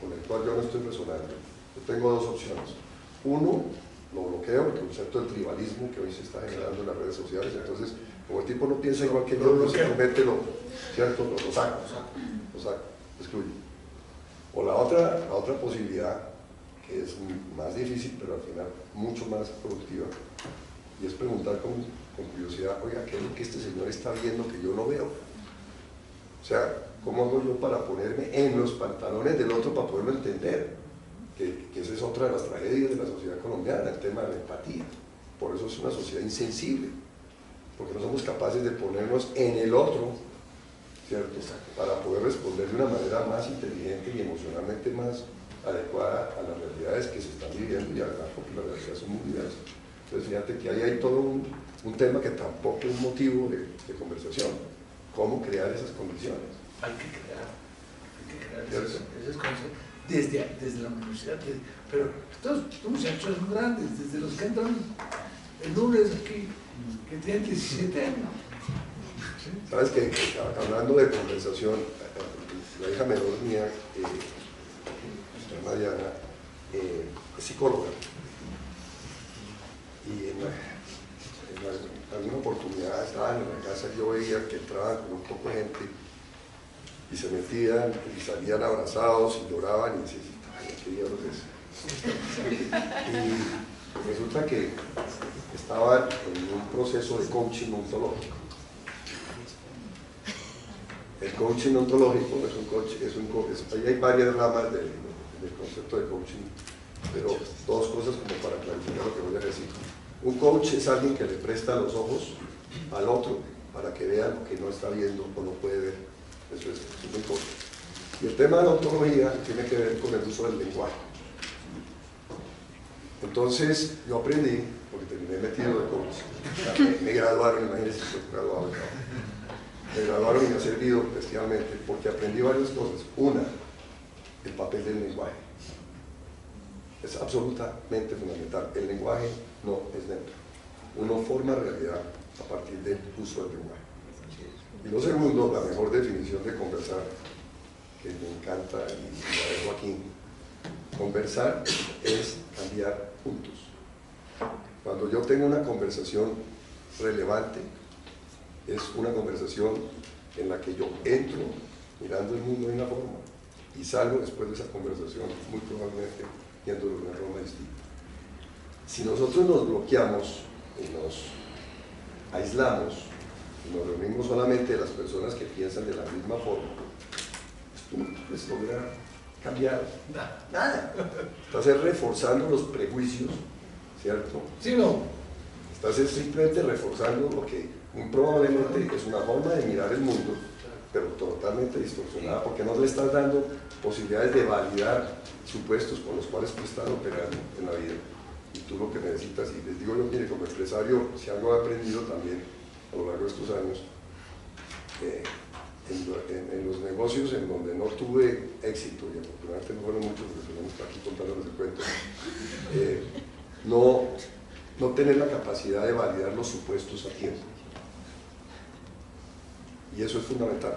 con el cual yo no estoy resonando, yo tengo dos opciones. Uno, lo bloqueo, el concepto del tribalismo que hoy se está generando en las redes sociales. Entonces, como el tipo no piensa igual que yo, simplemente ¿cierto? Lo saco, excluyo. O la otra posibilidad, que es más difícil, pero al final mucho más productiva, y es preguntar con curiosidad, oiga, ¿qué es lo que este señor está viendo que yo no veo? O sea, ¿cómo hago yo para ponerme en los pantalones del otro para poderlo entender? Que esa es otra de las tragedias de la sociedad colombiana, el tema de la empatía. Por eso es una sociedad insensible, porque no somos capaces de ponernos en el otro, ¿cierto? Para poder responder de una manera más inteligente y emocionalmente más adecuada a las realidades que se están viviendo, y además porque las realidades son muy diversas. Entonces fíjate que ahí hay todo un tema que tampoco es motivo de conversación. ¿Cómo crear esas condiciones? Hay que crear esas condiciones desde la universidad. Pero estos muchachos son grandes, desde los que entran el lunes aquí, que tienen 17 años. ¿Sí? Sabes que hablando de conversación, la hija menor mía, Mariana, es psicóloga, y en alguna oportunidad estaban en la casa, yo veía que entraban con un poco de gente y se metían y salían abrazados y lloraban y decían, ay, ¿qué diablos es? Y resulta que estaban en un proceso de coaching ontológico. El coaching ontológico ahí hay varias ramas del concepto de coaching, pero dos cosas como para clarificar lo que voy a decir. Un coach es alguien que le presta los ojos al otro para que vea lo que no está viendo o no puede ver. Eso es un coach. Y el tema de la ontología tiene que ver con el uso del lenguaje. Entonces yo aprendí, porque terminé metido de coach, me graduaron, imagínense, estoy graduado, me graduaron y me ha servido especialmente porque aprendí varias cosas. Una, el papel del lenguaje. Es absolutamente fundamental. El lenguaje no es neutro. Uno forma realidad a partir del uso del lenguaje. Y lo segundo, la mejor definición de conversar, que me encanta y la dejo aquí. Conversar es cambiar puntos. Cuando yo tengo una conversación relevante, es una conversación en la que yo entro mirando el mundo de una forma y salgo después de esa conversación muy probablemente viéndolo de una forma distinta. Si nosotros nos bloqueamos y nos aislamos y nos reunimos solamente de las personas que piensan de la misma forma, esto no pues logra cambiar nada. Estás reforzando los prejuicios, ¿cierto? ¿Sí no? Estás simplemente reforzando lo que muy probablemente es una forma de mirar el mundo, pero totalmente distorsionada, porque no le estás dando posibilidades de validar supuestos con los cuales tú estás operando en la vida. Y tú lo que necesitas, y les digo yo, mire, como empresario, si algo he aprendido también a lo largo de estos años, en los negocios en donde no tuve éxito, y afortunadamente no fueron muchos, porque tenemos que aquí contándoles el cuento, no tener la capacidad de validar los supuestos a tiempo. Y eso es fundamental.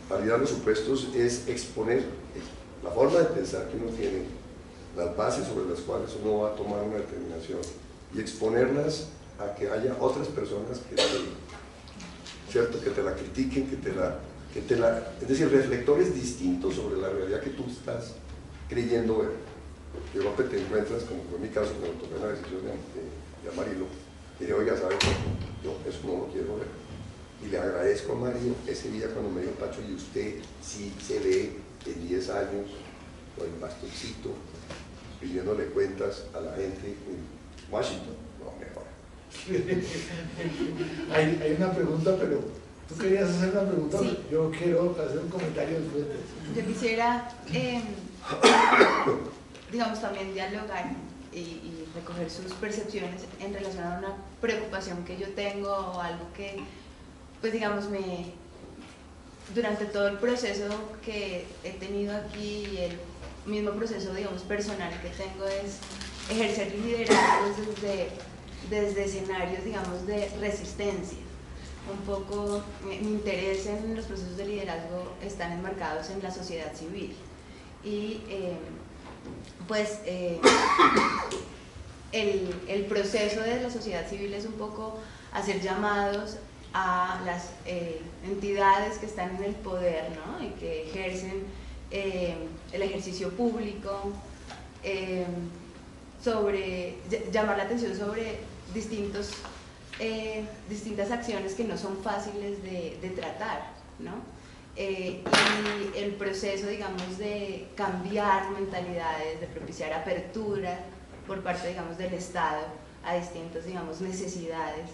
Validar los supuestos es exponer la forma de pensar que uno tiene, las bases sobre las cuales uno va a tomar una determinación, y exponerlas a que haya otras personas que te la critiquen, que te la es decir, reflectores distintos sobre la realidad que tú estás creyendo ver. De golpe te encuentras, como fue mi caso, cuando tomé la decisión de Amarillo, y dije, oiga, ¿sabe qué? Yo eso no lo quiero ver. Y le agradezco a Mario ese día cuando me dijo, Pacho, y usted sí se ve en 10 años con el bastoncito, pidiéndole cuentas a la gente en Washington. No, mejor. Hay una pregunta, pero tú querías hacer una pregunta. Sí. Yo quiero hacer un comentario después de eso. Yo quisiera, digamos, también dialogar y recoger sus percepciones en relación a una preocupación que yo tengo o algo que, pues digamos, durante todo el proceso que he tenido aquí y el mismo proceso, digamos, personal que tengo es ejercer liderazgos desde escenarios, digamos, de resistencia. Un poco mi interés en los procesos de liderazgo están enmarcados en la sociedad civil y el proceso de la sociedad civil es un poco hacer llamados a las entidades que están en el poder, ¿no? Y que ejercen el ejercicio público, llamar la atención sobre distintas acciones que no son fáciles de tratar, ¿no? Y el proceso, digamos, de cambiar mentalidades, de propiciar apertura por parte, digamos, del Estado a distintas, digamos, necesidades,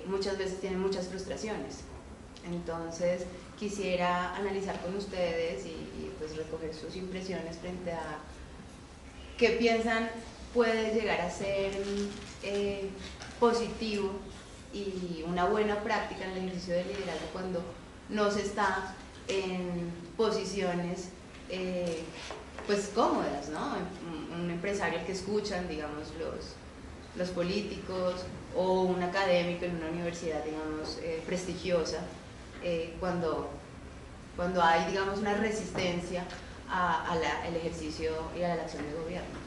muchas veces tienen muchas frustraciones. Entonces quisiera analizar con ustedes y pues recoger sus impresiones frente a qué piensan puede llegar a ser positivo y una buena práctica en el ejercicio del liderazgo cuando no se está en posiciones pues cómodas, ¿no? Un empresario al que escuchan, digamos, los políticos o un académico en una universidad, digamos, prestigiosa, cuando hay, digamos, una resistencia al ejercicio y a la acción de gobierno.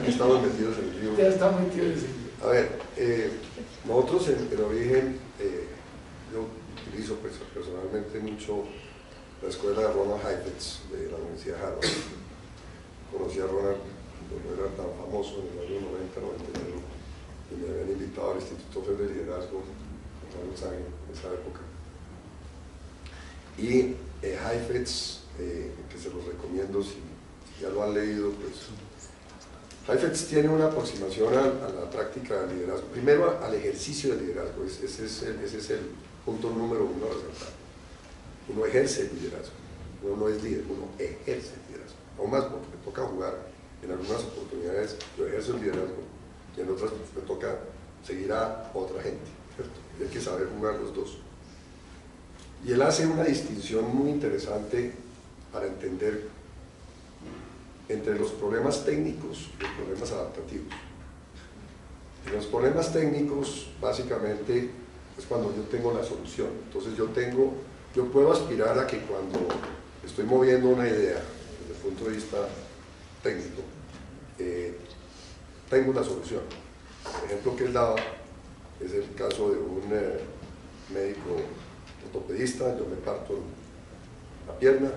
Estamos metidos en el lío. Ya está metido en ese lío. A ver, nosotros en origen, yo utilizo personalmente mucho la escuela de Ronald Heifetz de la Universidad de Harvard. Conocí a Ronald cuando no era tan famoso en el año 90, 91, y me habían invitado al Instituto Federal de Liderazgo con Carlos Sáenz en esa época. Y Heifetz, que se los recomiendo si ya lo han leído, pues Heifetz tiene una aproximación a la práctica del liderazgo, primero al ejercicio del liderazgo, ese es el punto número 1 a resaltar. Uno ejerce el liderazgo, uno no es líder, uno ejerce el liderazgo, aún más porque me toca jugar, en algunas oportunidades yo ejerzo el liderazgo y en otras me toca seguir a otra gente, ¿cierto? Y hay que saber jugar los dos. Y él hace una distinción muy interesante para entender entre los problemas técnicos y los problemas adaptativos. En los problemas técnicos, básicamente, es cuando yo tengo la solución. Entonces yo puedo aspirar a que cuando estoy moviendo una idea, desde el punto de vista técnico, tengo una solución. El ejemplo que él daba es el caso de un médico ortopedista. Yo me parto la pierna,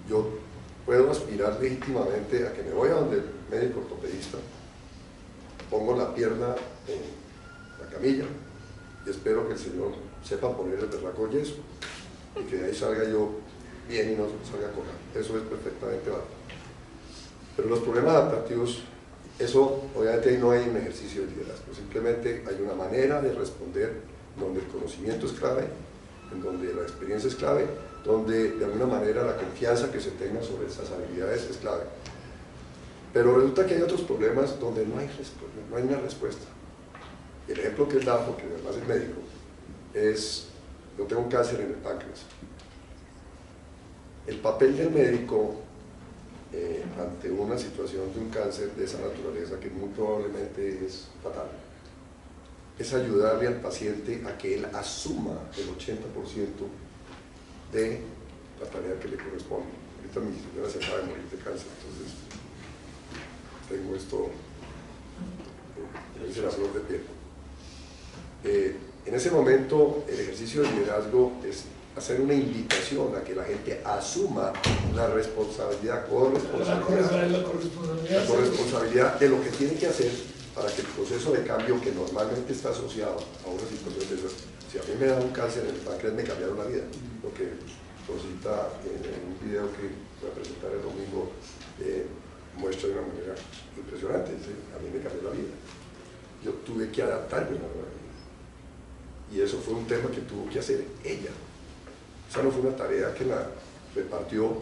yo puedo aspirar legítimamente a que me voy a donde el médico ortopedista, pongo la pierna en la camilla y espero que el señor sepa poner el berraco yeso y que de ahí salga yo bien y no salga con nada. Eso es perfectamente válido. Pero los problemas adaptativos, eso obviamente ahí no hay un ejercicio de liderazgo, simplemente hay una manera de responder donde el conocimiento es clave, en donde la experiencia es clave, donde de alguna manera la confianza que se tenga sobre esas habilidades es clave. Pero resulta que hay otros problemas donde no hay una respuesta. Y el ejemplo que él da, porque además es médico, es: yo tengo un cáncer en el páncreas. El papel del médico ante una situación de un cáncer de esa naturaleza, que muy probablemente es fatal, es ayudarle al paciente a que él asuma el 80% de la tarea que le corresponde. Ahorita mi señora se acaba de morir de cáncer, entonces tengo esto, es la flor de piel. En ese momento el ejercicio de liderazgo es hacer una invitación a que la gente asuma la responsabilidad, la corresponsabilidad de lo que tiene que hacer para que el proceso de cambio que normalmente está asociado a una situación de esas, si a mí me da un cáncer en el páncreas me cambiaron la vida, lo que Rosita en un video que voy a presentar el domingo muestra de una manera impresionante. ¿Sí? A mí me cambió la vida, yo tuve que adaptarme a la nueva vida y eso fue un tema que tuvo que hacer ella. Esa no fue una tarea que la repartió,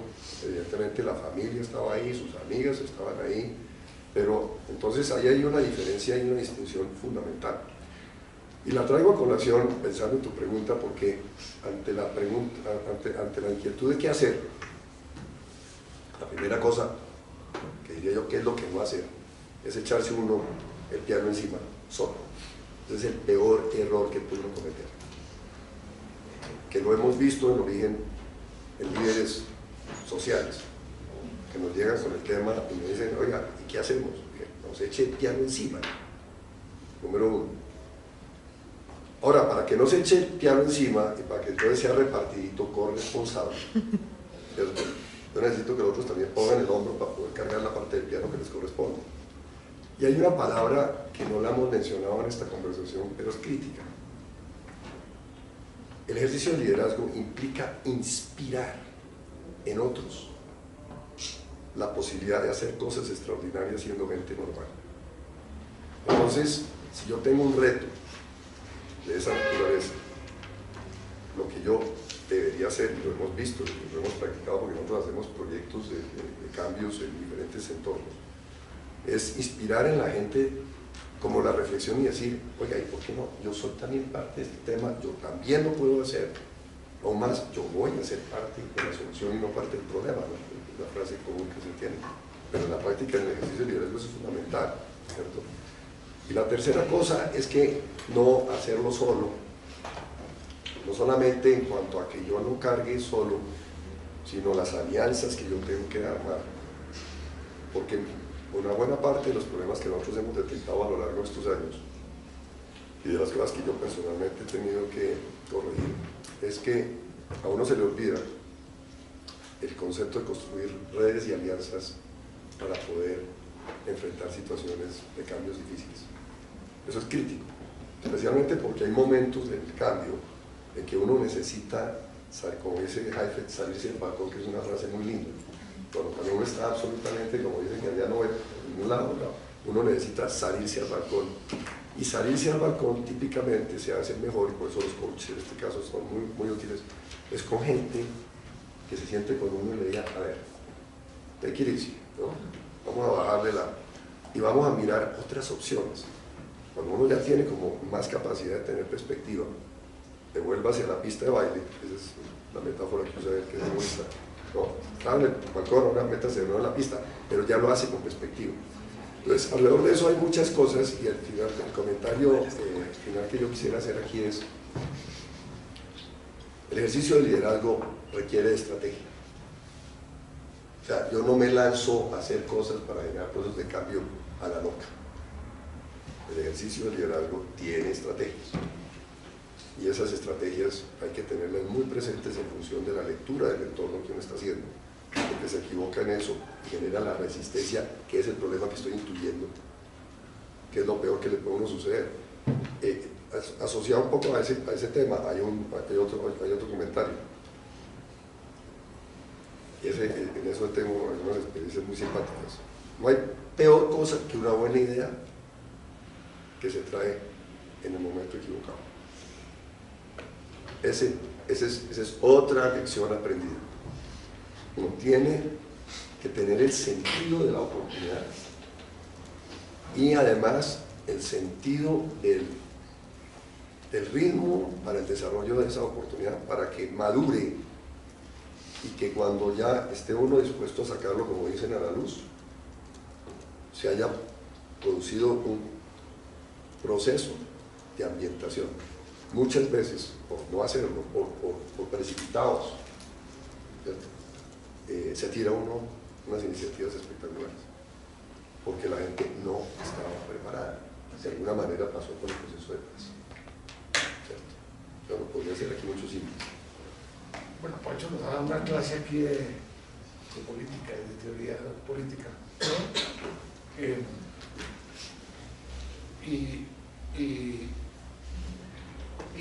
evidentemente la familia estaba ahí, sus amigas estaban ahí, pero entonces ahí hay una diferencia y una distinción fundamental. Y la traigo a colación pensando en tu pregunta porque ante la inquietud de qué hacer, la primera cosa que diría yo que es lo que no hacer, es echarse uno el piano encima, solo. Ese es el peor error que puede uno cometer. Que lo hemos visto en origen en líderes sociales, que nos llegan con el tema y me dicen, oiga, ¿y qué hacemos? Que nos eche el piano encima, número uno. Ahora, para que no se eche el piano encima y para que entonces sea repartidito, corresponsable, yo necesito que los otros también pongan el hombro para poder cargar la parte del piano que les corresponde. Y hay una palabra que no la hemos mencionado en esta conversación, pero es crítica. El ejercicio de liderazgo implica inspirar en otros la posibilidad de hacer cosas extraordinarias siendo gente normal. Entonces, si yo tengo un reto de esa naturaleza, lo que yo debería hacer, y lo hemos visto, lo hemos practicado porque nosotros hacemos proyectos de cambios en diferentes entornos, es inspirar en la gente como la reflexión y decir, oiga, ¿y por qué no? Yo soy también parte de este tema, yo también lo puedo hacer, o más, yo voy a ser parte de la solución y no parte del problema, ¿no? Es la frase común que se tiene, pero en la práctica, en el ejercicio de liderazgo eso es fundamental, ¿cierto? Y la tercera cosa es que no hacerlo solo, no solamente en cuanto a que yo no cargue solo, sino las alianzas que yo tengo que armar, porque una buena parte de los problemas que nosotros hemos detectado a lo largo de estos años y de las cosas que yo personalmente he tenido que corregir es que a uno se le olvida el concepto de construir redes y alianzas para poder enfrentar situaciones de cambios difíciles. Eso es crítico, especialmente porque hay momentos del cambio en que uno necesita, como dice Heifetz, salirse del balcón, que es una frase muy linda. Cuando uno está absolutamente, como dicen que allá no ve por ningún lado, uno necesita salirse al balcón. Y salirse al balcón típicamente se hace mejor, y por eso los coaches en este caso son muy útiles, es con gente que se siente con uno y le diga, a ver, take it easy, ¿no? Vamos a bajarle y vamos a mirar otras opciones. Cuando uno ya tiene como más capacidad de tener perspectiva, devuélvase a la pista de baile, esa es la metáfora que usa él, que es muy buena. No, claro, en el balcón ahora métase de nuevo en la pista, pero ya lo hace con perspectiva. Entonces, alrededor de eso hay muchas cosas y el comentario final que yo quisiera hacer aquí es: el ejercicio de liderazgo requiere de estrategia. O sea, yo no me lanzo a hacer cosas para generar procesos de cambio a la loca. El ejercicio de liderazgo tiene estrategias. Y esas estrategias hay que tenerlas muy presentes en función de la lectura del entorno que uno está haciendo, porque se equivoca en eso y genera la resistencia, que es el problema que estoy intuyendo, que es lo peor que le puede a uno suceder. Asociado un poco a ese tema, hay otro comentario. Y en eso tengo algunas experiencias muy simpáticas. No hay peor cosa que una buena idea que se trae en el momento equivocado. Esa es otra lección aprendida. Uno tiene que tener el sentido de la oportunidad y además el sentido del ritmo para el desarrollo de esa oportunidad, para que madure y que cuando ya esté uno dispuesto a sacarlo, como dicen, a la luz, se haya producido un proceso de ambientación. Muchas veces, por no hacerlo, por precipitados, se tira uno unas iniciativas espectaculares, porque la gente no estaba preparada. De alguna manera pasó por el proceso de paz. ¿cierto? Yo no podría hacer aquí mucho simple. Bueno, Pacho nos ha dado una clase aquí de política, de teoría política, ¿no? Y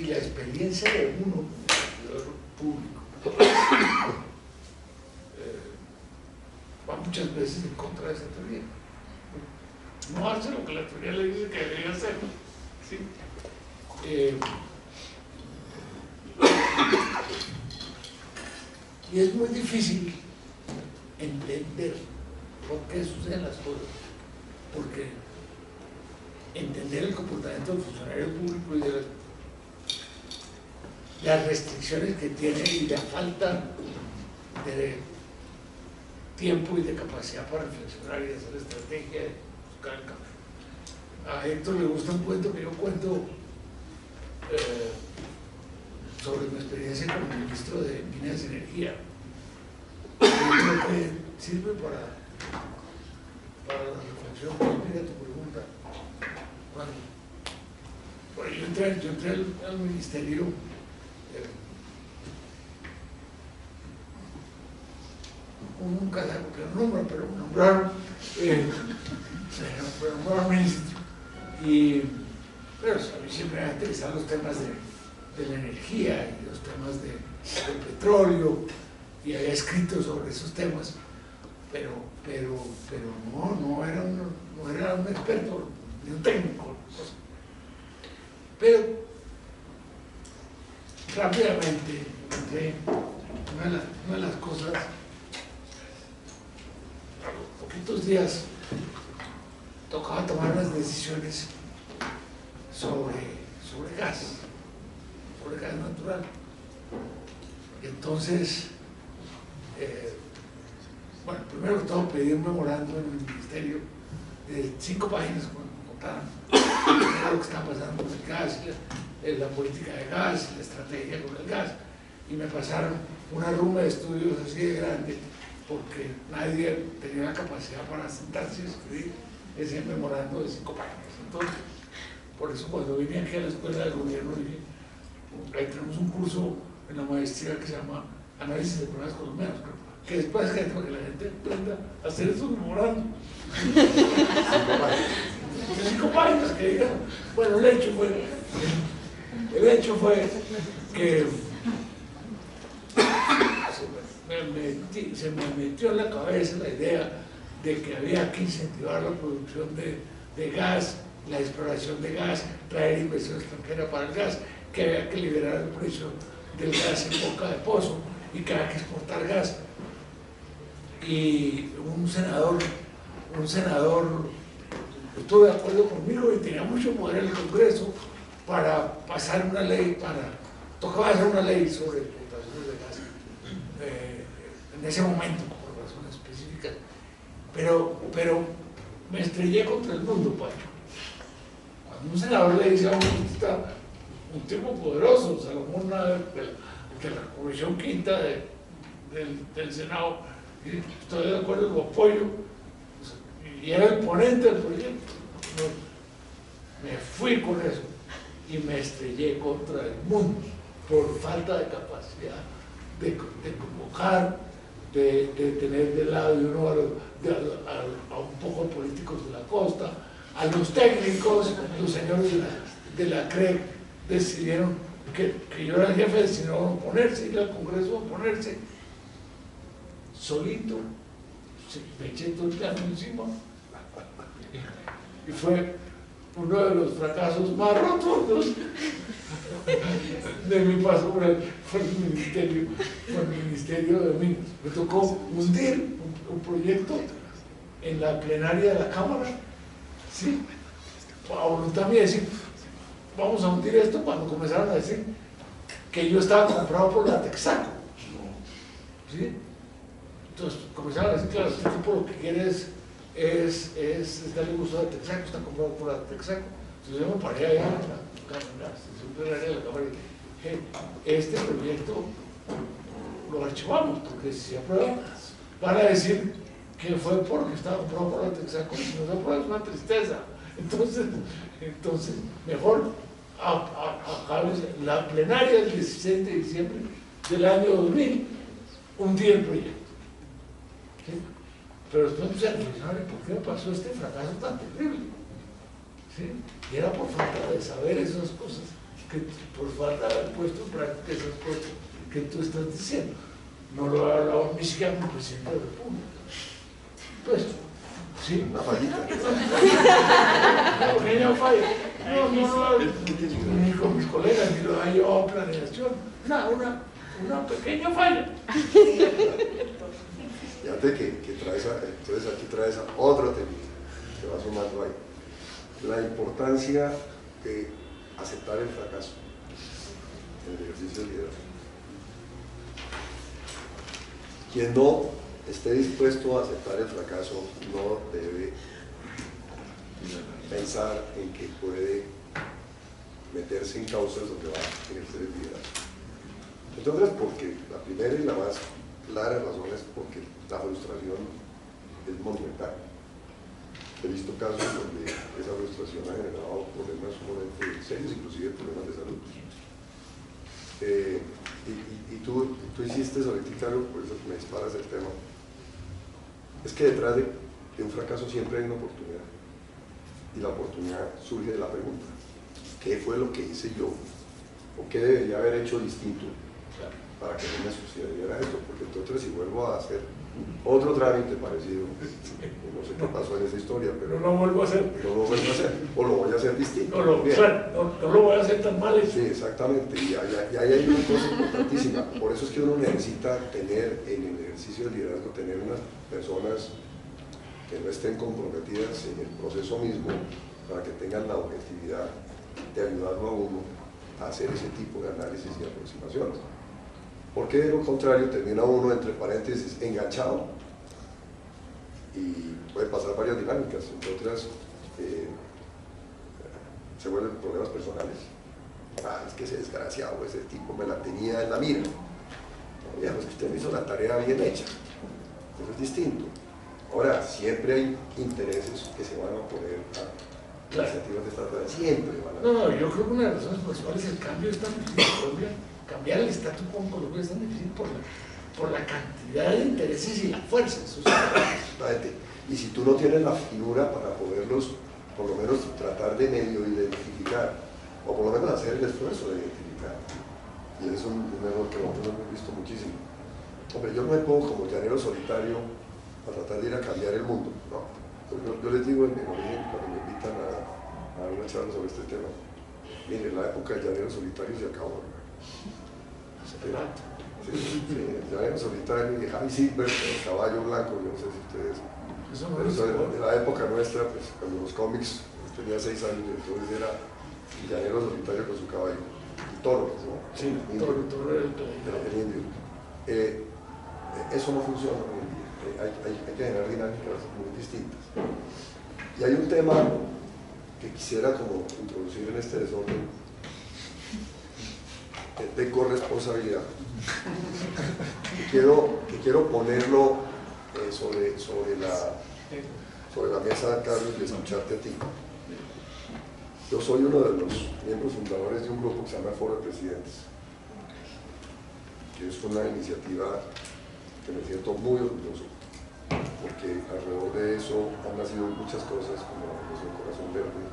la experiencia de uno como servidor público va muchas veces en contra de esa teoría. No hace lo que la teoría le dice que debería hacer, ¿sí? Y es muy difícil entender por qué suceden las cosas, porque entender el comportamiento del funcionario público y de las restricciones que tiene y la falta de tiempo y de capacidad para reflexionar y hacer estrategia de buscar el cambio. A Héctor le gusta un cuento que yo cuento sobre mi experiencia como ministro de Minas y Energía. Yo creo que sirve para la reflexión. Mira tu pregunta. Bueno, yo entré al ministerio nunca sabe por qué lo nombran, pero me nombraron ministro. Pero a mí siempre me han interesado los temas de la energía y los temas del petróleo, y había escrito sobre esos temas, pero no era un experto ni un técnico. Pero rápidamente encontré una de las cosas. A los poquitos días tocaba tomar unas decisiones sobre gas natural. Y entonces, bueno, primero que todo pedí un memorando en el ministerio de 5 páginas, contaban lo que estaba pasando con el gas, la política de gas, la estrategia con el gas, y me pasaron una ruma de estudios así de grande, porque nadie tenía la capacidad para sentarse y escribir ese memorando de 5 páginas. Entonces, por eso cuando vine aquí a la escuela de gobierno dije, ahí tenemos un curso en la maestría que se llama Análisis de Problemas Colombianos, que después para que la gente aprenda a hacer esos memorandos. 5 páginas que digan. Bueno, el hecho fue que se me metió en la cabeza la idea de que había que incentivar la producción de gas, la exploración de gas, traer inversión extranjera para el gas, que había que liberar el precio del gas en boca de pozo y que había que exportar gas. Y un senador estuvo de acuerdo conmigo y tenía mucho poder en el Congreso para pasar una ley, tocaba hacer una ley sobre exportaciones de gas en ese momento, por razones específicas. Pero me estrellé contra el mundo, Pacho. Cuando un senador le dice a un tipo poderoso, Salomón de la Comisión Quinta del Senado, y estoy de acuerdo, lo apoyo, y era el ponente del proyecto. Me fui con eso y me estrellé contra el mundo por falta de capacidad de convocar, de tener de lado de uno a un poco de políticos de la costa, a los técnicos. Los señores de la CREC decidieron que yo era el jefe, decidieron oponerse, ir al Congreso a oponerse, solito, me eché todo el plano encima, y fue uno de los fracasos más rotundos de mi paso por el Ministerio de Minas. Me tocó hundir un proyecto en la plenaria de la Cámara, ¿sí? A voluntad mía decir, vamos a hundir esto, cuando comenzaron a decir que yo estaba comprado por la Texaco, ¿sí? Entonces comenzaron a decir, claro, este tipo lo que quiere es darle gusto a la Texaco, está comprado por la Texaco. Entonces yo me paré allá en la sesión plenaria de la Cámara y dije, este proyecto lo archivamos, porque si se aprueba, van a decir que fue porque estaba comprado por la Texaco, y si no se aprueba es una tristeza. Entonces mejor la plenaria del 16 de diciembre del año 2000 hundí el proyecto. ¿Sí? Pero después me dije, ¿por qué me pasó este fracaso tan terrible? ¿Sí? Y era por falta de saber esas cosas, por falta de haber puesto en práctica esas cosas que tú estás diciendo. No lo ha hablado ni siquiera con el presidente de la República. Pues, sí. Una fallita. Una pequeña falla. No, ni con mis colegas, ni lo ha llevado a planeación. Una pequeña falla. Fíjate que traes entonces aquí traes otro tema que va sumando ahí. La importancia de aceptar el fracaso en el ejercicio de liderazgo. Quien no esté dispuesto a aceptar el fracaso no debe pensar en que puede meterse en causas donde va a ejercer el liderazgo. Entonces, porque la primera y la más clara razón es porque la frustración es monumental. He visto casos donde esa frustración ha generado problemas sumamente serios, inclusive problemas de salud. Y tú hiciste ahorita algo, por eso me disparas el tema. Es que detrás de un fracaso siempre hay una oportunidad. Y la oportunidad surge de la pregunta: ¿qué fue lo que hice yo? ¿O qué debería haber hecho distinto para que no me sucediera esto? Porque entonces, si vuelvo a hacer otro trámite parecido, no sé qué pasó en esa historia, pero no lo vuelvo a hacer. No lo vuelvo a hacer, o lo voy a hacer distinto. No lo voy a hacer tan mal. Sí, exactamente, y ahí hay una cosa importantísima. Por eso es que uno necesita tener en el ejercicio del liderazgo, tener unas personas que no estén comprometidas en el proceso mismo, para que tengan la objetividad de ayudarlo a uno a hacer ese tipo de análisis y aproximaciones. Porque de lo contrario termina uno, entre paréntesis, enganchado, y puede pasar varias dinámicas, entre otras se vuelven problemas personales. Es que ese desgraciado, ese tipo me la tenía en la mira. No, viejo, es que usted me hizo la tarea bien hecha, eso es distinto. Ahora, siempre hay intereses que se van a oponer a iniciativas de esta tarea, siempre van a... No, yo creo que una de las razones por las cuales el cambio es tan difícil en Colombia, cambiar el estatus quo en Colombia es tan difícil por la cantidad de intereses y la fuerza de esos intereses. Y si tú no tienes la figura para poderlos, por lo menos tratar de medio identificar, o por lo menos hacer el esfuerzo de identificar, y eso es un error que nosotros hemos visto muchísimo. Hombre, yo no me pongo como llanero solitario a tratar de ir a cambiar el mundo, no. Yo les digo en origen, cuando me invitan a dar una charla sobre este tema, mire, la época del llanero solitario se acabó. Sí, el llanero solitario y Javi Silver, el caballo blanco, yo no sé si ustedes... Pero en la época nuestra, pues, cuando los cómics, tenía 6 años, entonces era el llanero solitario con su caballo, y toro, ¿no? Sí, toro era el indio. Eso no funciona hoy en día. Hay que generar dinámicas muy distintas. Y hay un tema que quisiera como introducir en este desorden de corresponsabilidad. Que quiero ponerlo sobre la mesa, Carlos, y escucharte a ti. Yo soy uno de los miembros fundadores de un grupo que se llama Foro de Presidentes, que es una iniciativa que me siento muy orgulloso, porque alrededor de eso han nacido muchas cosas, como la Fundación Corazón Verde,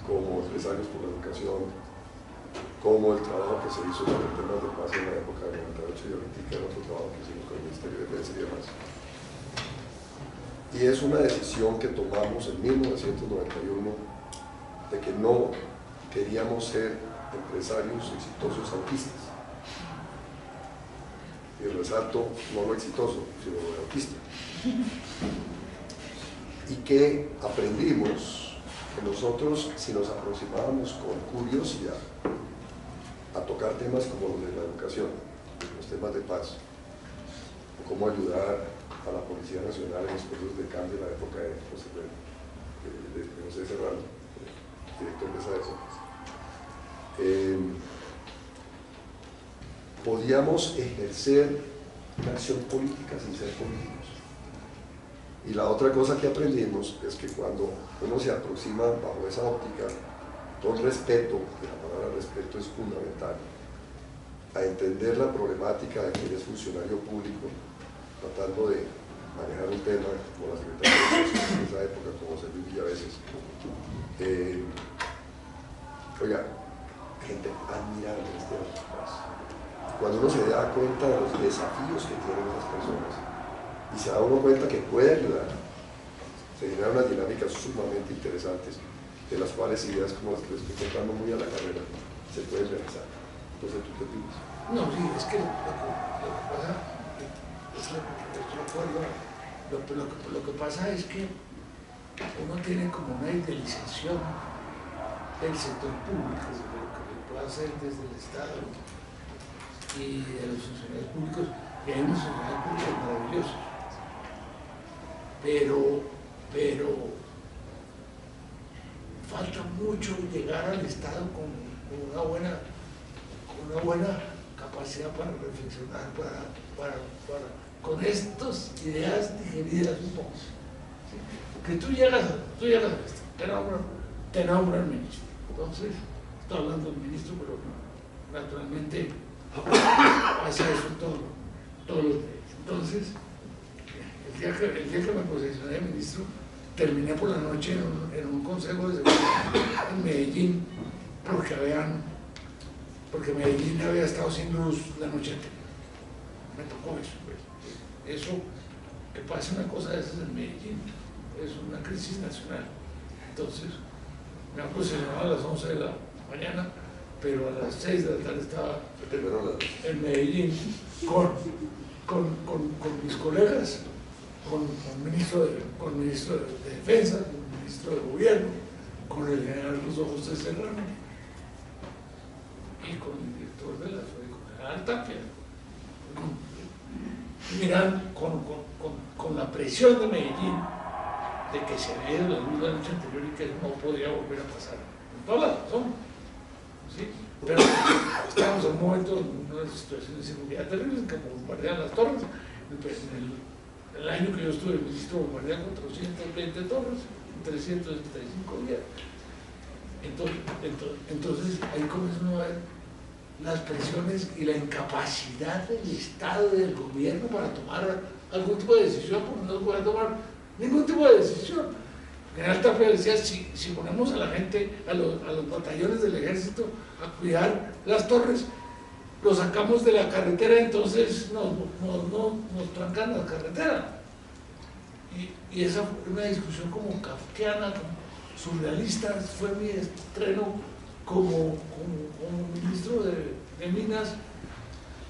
como Empresarios por la Educación, como el trabajo que se hizo sobre temas de paz en la época del 98 y ahorita el otro trabajo que hicimos con el Ministerio de Defensa y demás. Y es una decisión que tomamos en 1991 de que no queríamos ser empresarios exitosos autistas. Y resalto no lo exitoso, sino lo autista. Y que aprendimos que nosotros, si nos aproximábamos con curiosidad a tocar temas como los de la educación, los temas de paz, o cómo ayudar a la Policía Nacional en los procesos de cambio en la época de José Serrano, director de esa época, podíamos ejercer una acción política sin ser políticos. Y la otra cosa que aprendimos es que cuando uno se aproxima bajo esa óptica, con respeto, que la palabra respeto es fundamental, a entender la problemática de quien es funcionario público, tratando de manejar un tema como la Secretaría de Educación en esa época, como José Luis Villaveses. Oiga, gente admirable en este país. Cuando uno se da cuenta de los desafíos que tienen esas personas y se da uno cuenta que puede ayudar, se generan unas dinámicas sumamente interesantes, de las cuales ideas como las que les estoy contando muy a la carrera se pueden realizar. Entonces, ¿tú qué opinas? No, sí, es que lo que pasa es lo que pasa es que uno tiene como una idealización del sector público, de lo que se puede hacer desde el Estado y de los funcionarios públicos, y hay unos funcionarios públicos maravillosos, pero falta mucho llegar al Estado con una buena capacidad para reflexionar, con estas ideas digeridas un poco. ¿Sí? Que tú llegas a esto, te nombran ministro. Entonces, estoy hablando del ministro, pero naturalmente hace eso todos los días. Entonces, el día que me posesioné de ministro, terminé por la noche en un consejo de seguridad en Medellín, porque Medellín había estado sin luz la noche anterior. Me tocó eso, pues. Eso, que pase una cosa de esas en Medellín, es una crisis nacional. Entonces, me han posicionado a las 11 de la mañana, pero a las 6 de la tarde estaba en Medellín con mis colegas, con el ministro de Defensa, con el ministro de Gobierno, con el general Rosso José Serrano y con el director de la general Tapia. Miran con la presión de Medellín de que se había ido la luz la noche anterior y que no podía volver a pasar. Con toda la razón, ¿sí? Pero estamos en un momento, en una situación de seguridad terrible, que bombardean las torres. En el año que yo estuve ministro, bombardean 420 torres en 365 días. Entonces ahí comienza uno a ver las presiones y la incapacidad del Estado y del gobierno para tomar algún tipo de decisión, porque no se puede tomar ningún tipo de decisión. General Tapia decía, si ponemos a la gente, a los batallones del ejército a cuidar las torres, los sacamos de la carretera, entonces nos trancan la carretera. Y esa fue una discusión como kafkiana, como surrealista. Fue mi estreno como ministro de Minas,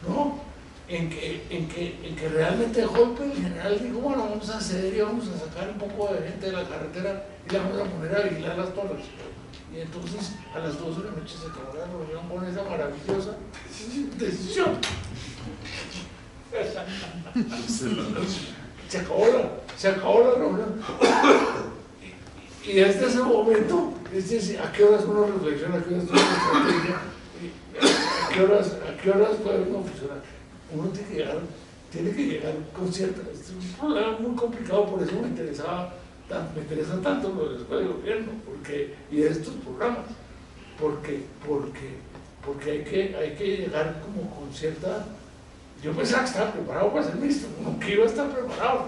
¿no? En que realmente de golpe el general dijo, bueno, vamos a ceder y vamos a sacar un poco de gente de la carretera y la vamos a poner a vigilar las torres. Y entonces a las 12 de la noche se acabó la reunión con esa maravillosa decisión. Se acabó la reunión. Y desde ese momento, ¿a qué horas uno reflexiona? ¿A qué horas uno estrategia? ¿A qué horas puede uno funcionar? Uno tiene que llegar con cierta... Es un problema muy complicado, por eso me interesa tanto lo de la escuela de gobierno, y de estos programas, porque hay que llegar como con cierta... Yo pensaba que estaba preparado para ser ministro, no que iba a estar preparado.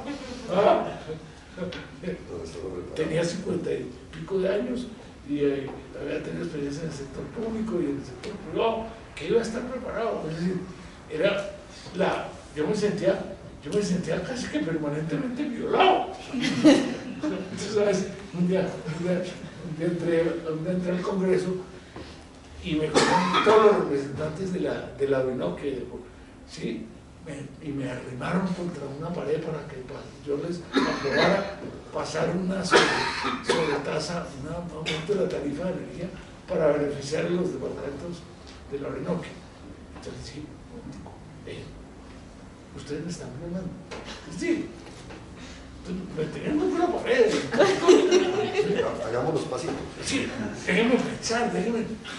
Tenía 50 y pico de años y había tenido experiencia en el sector público y en el sector privado, que iba a estar preparado. Es decir, yo me sentía casi que permanentemente violado. Entonces, ¿sabes? Un día entré al Congreso y me conocen todos los representantes de la Binoque, ¿sí? Y me arrimaron contra una pared para que yo les aprobara pasar una sobretasa, un aumento de la tarifa de energía para beneficiar a los departamentos de la Orinoquia. Entonces sí, ustedes me están violando. Sí. Me tenían contra la pared. Hagamos los pasitos. Sí, déjenme pensar,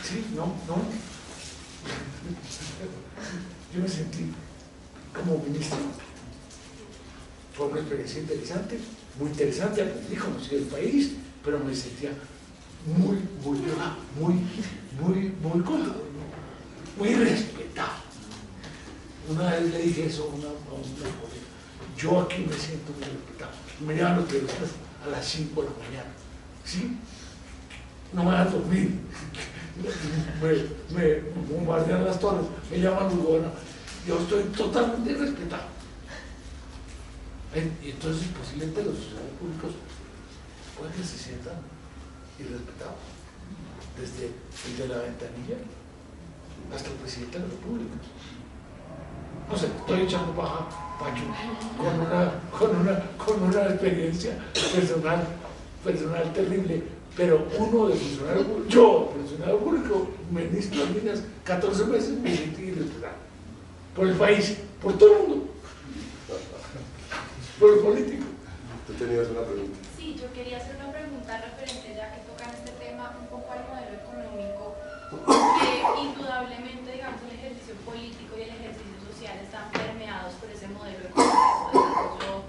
sí, no. Yo me sentí como ministro. Fue una experiencia interesante, muy interesante, aprendí, conocí el país, pero me sentía muy respetado. Una vez le dije eso a una colega, yo aquí me siento muy respetado, me llaman los periodistas a las 5 de la mañana, ¿sí? No me van a dormir, me bombardean las torres, me llaman los gobernadores, yo estoy totalmente respetado. Y entonces posiblemente los funcionarios públicos pueden que se sientan irrespetados, desde el de la ventanilla hasta el presidente de la República. No sé, estoy echando paja, Pacho, con una experiencia personal terrible, pero uno de funcionario público, yo, funcionario público, ministro de Minas, 14 meses, me sentí irrespetado por el país, por todo el mundo, por el político. Tú tenías una pregunta. Sí, yo quería hacer una pregunta referente, ya que tocan este tema, un poco al modelo económico, que indudablemente, digamos, el ejercicio político y el ejercicio social están permeados por ese modelo económico. Yo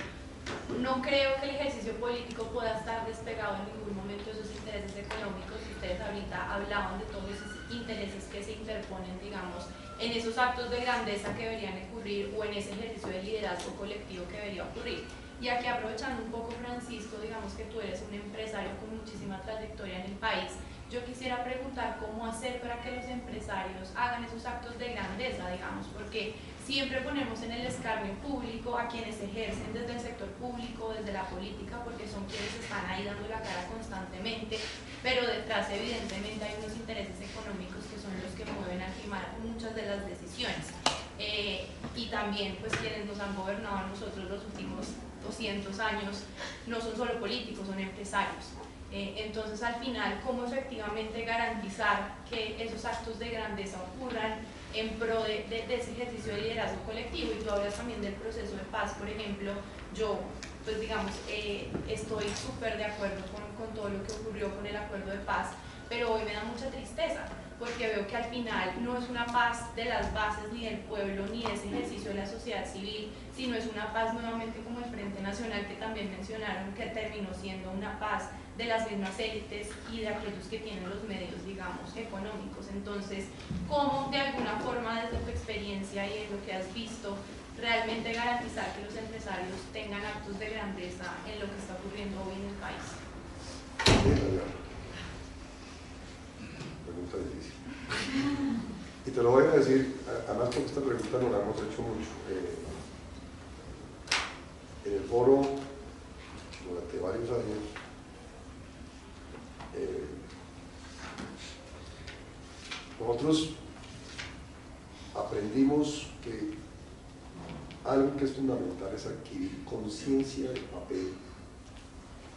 no creo que el ejercicio político pueda estar despegado en ningún momento de esos intereses económicos. Ustedes ahorita hablaban de todos esos intereses que se interponen, digamos, en esos actos de grandeza que deberían ocurrir o en ese ejercicio de liderazgo colectivo que debería ocurrir. Y aquí, aprovechando un poco, Francisco, digamos que tú eres un empresario con muchísima trayectoria en el país, yo quisiera preguntar cómo hacer para que los empresarios hagan esos actos de grandeza, digamos, porque siempre ponemos en el escarnio público a quienes ejercen desde el sector público, desde la política, porque son quienes están ahí dando la cara constantemente, pero detrás evidentemente hay unos intereses económicos que son los que mueven al firmar muchas de las decisiones. Y también pues quienes nos han gobernado a nosotros los últimos 200 años no son solo políticos, son empresarios. Entonces, al final, ¿cómo efectivamente garantizar que esos actos de grandeza ocurran en pro de ese ejercicio de liderazgo colectivo? Y tú hablas también del proceso de paz, por ejemplo. Yo, pues digamos, estoy súper de acuerdo con todo lo que ocurrió con el acuerdo de paz, pero hoy me da mucha tristeza, porque veo que al final no es una paz de las bases ni del pueblo ni de ese ejercicio de la sociedad civil, sino es una paz nuevamente como el Frente Nacional, que también mencionaron, que terminó siendo una paz de las mismas élites y de aquellos que tienen los medios, digamos, económicos. Entonces, ¿cómo de alguna forma desde tu experiencia y en lo que has visto realmente garantizar que los empresarios tengan actos de grandeza en lo que está ocurriendo hoy en el país? Pregunta difícil. Y te lo voy a decir, además porque esta pregunta no la hemos hecho mucho. En el foro, durante varios años, nosotros aprendimos que algo que es fundamental es adquirir conciencia del papel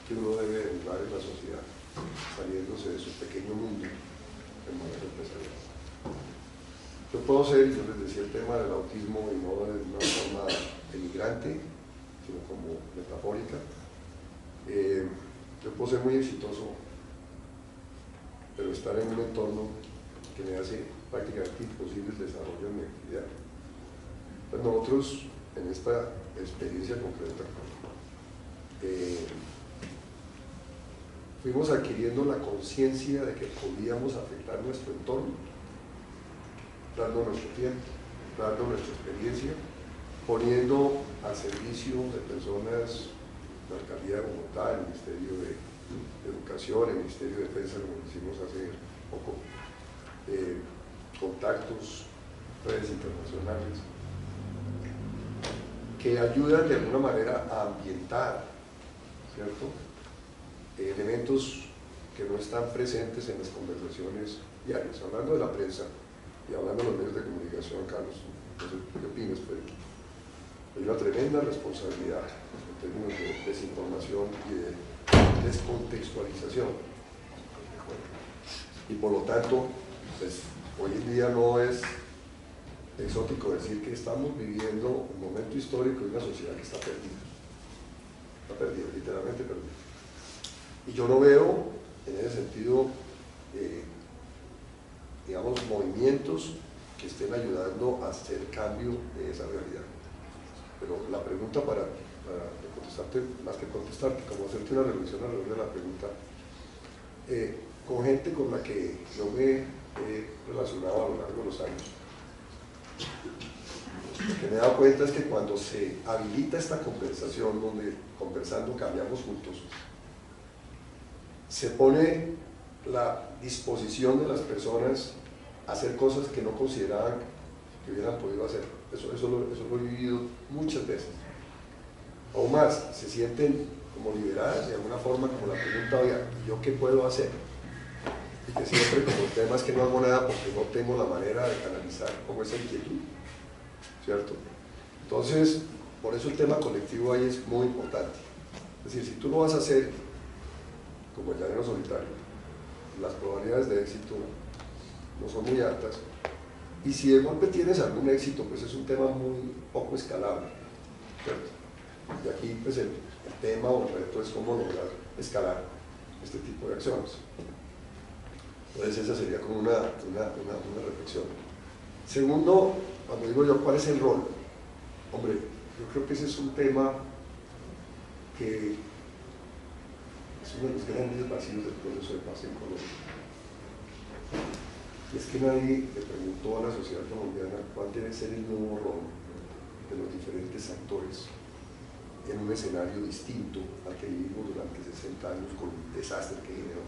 que uno debe jugar en la sociedad, saliéndose de su pequeño mundo en manera empresarial. Yo puedo ser, yo les decía el tema del autismo y no de una forma denigrante, sino como metafórica. Yo puedo ser muy exitoso, pero estar en un entorno que me hace prácticamente imposible el desarrollo de mi actividad. Pues nosotros, en esta experiencia concreta, fuimos adquiriendo la conciencia de que podíamos afectar nuestro entorno, dando nuestro tiempo, dando nuestra experiencia, poniendo al servicio de personas, la alcaldía de Bogotá, el Ministerio de Educación, el Ministerio de Defensa, como hicimos hace poco, contactos, redes internacionales, que ayudan de alguna manera a ambientar, ¿cierto?, elementos que no están presentes en las conversaciones diarias. Hablando de la prensa y hablando de los medios de comunicación, Carlos, no sé qué opinas, pero hay una tremenda responsabilidad en términos de desinformación y de descontextualización. Y por lo tanto, pues, hoy en día no es exótico decir que estamos viviendo un momento histórico de una sociedad que está perdida, literalmente perdida. Y yo no veo en ese sentido, digamos, movimientos que estén ayudando a hacer cambio de esa realidad. Pero la pregunta para contestarte, más que contestarte, como hacerte una revisión alrededor de la pregunta, con gente con la que yo me he relacionado a lo largo de los años, lo que me he dado cuenta es que cuando se habilita esta conversación, donde conversando cambiamos juntos, se pone la disposición de las personas a hacer cosas que no consideraban que hubieran podido hacer. Eso lo he vivido muchas veces. Aún más, se sienten como liberadas de alguna forma, como la pregunta, oiga, ¿yo qué puedo hacer? Y que siempre como el tema es que no hago nada porque no tengo la manera de canalizar como esa inquietud, ¿cierto? Entonces, por eso el tema colectivo ahí es muy importante. Es decir, si tú lo vas a hacer como el llanero solitario, las probabilidades de éxito no son muy altas, y si de golpe tienes algún éxito, pues es un tema muy poco escalable, ¿cierto? Y aquí pues el tema o el reto es cómo lograr escalar este tipo de acciones. Entonces esa sería como una reflexión. Segundo, cuando digo yo cuál es el rol, hombre, yo creo que ese es un tema que es uno de los grandes vacíos del proceso de paz en Colombia. Y es que nadie le preguntó a la sociedad colombiana cuál debe ser el nuevo rol de los diferentes actores en un escenario distinto al que vivimos durante 60 años con el desastre que generó.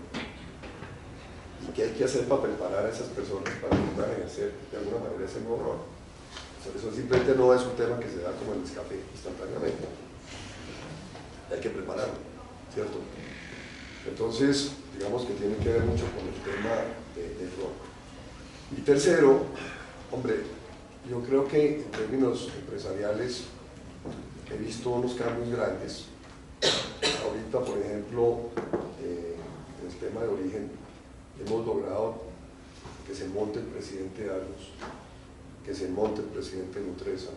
Y qué hay que hacer para preparar a esas personas para que puedan ejercer de alguna manera ese nuevo rol. O sea, eso simplemente no es un tema que se da como el escape instantáneamente. Hay que prepararlo, ¿cierto? Entonces, digamos que tiene que ver mucho con el tema del rol. Y tercero, hombre, yo creo que en términos empresariales he visto unos cambios grandes. Ahorita, por ejemplo, en el tema de origen, hemos logrado que se monte el presidente de Argos, que se monte el presidente de Nutresa,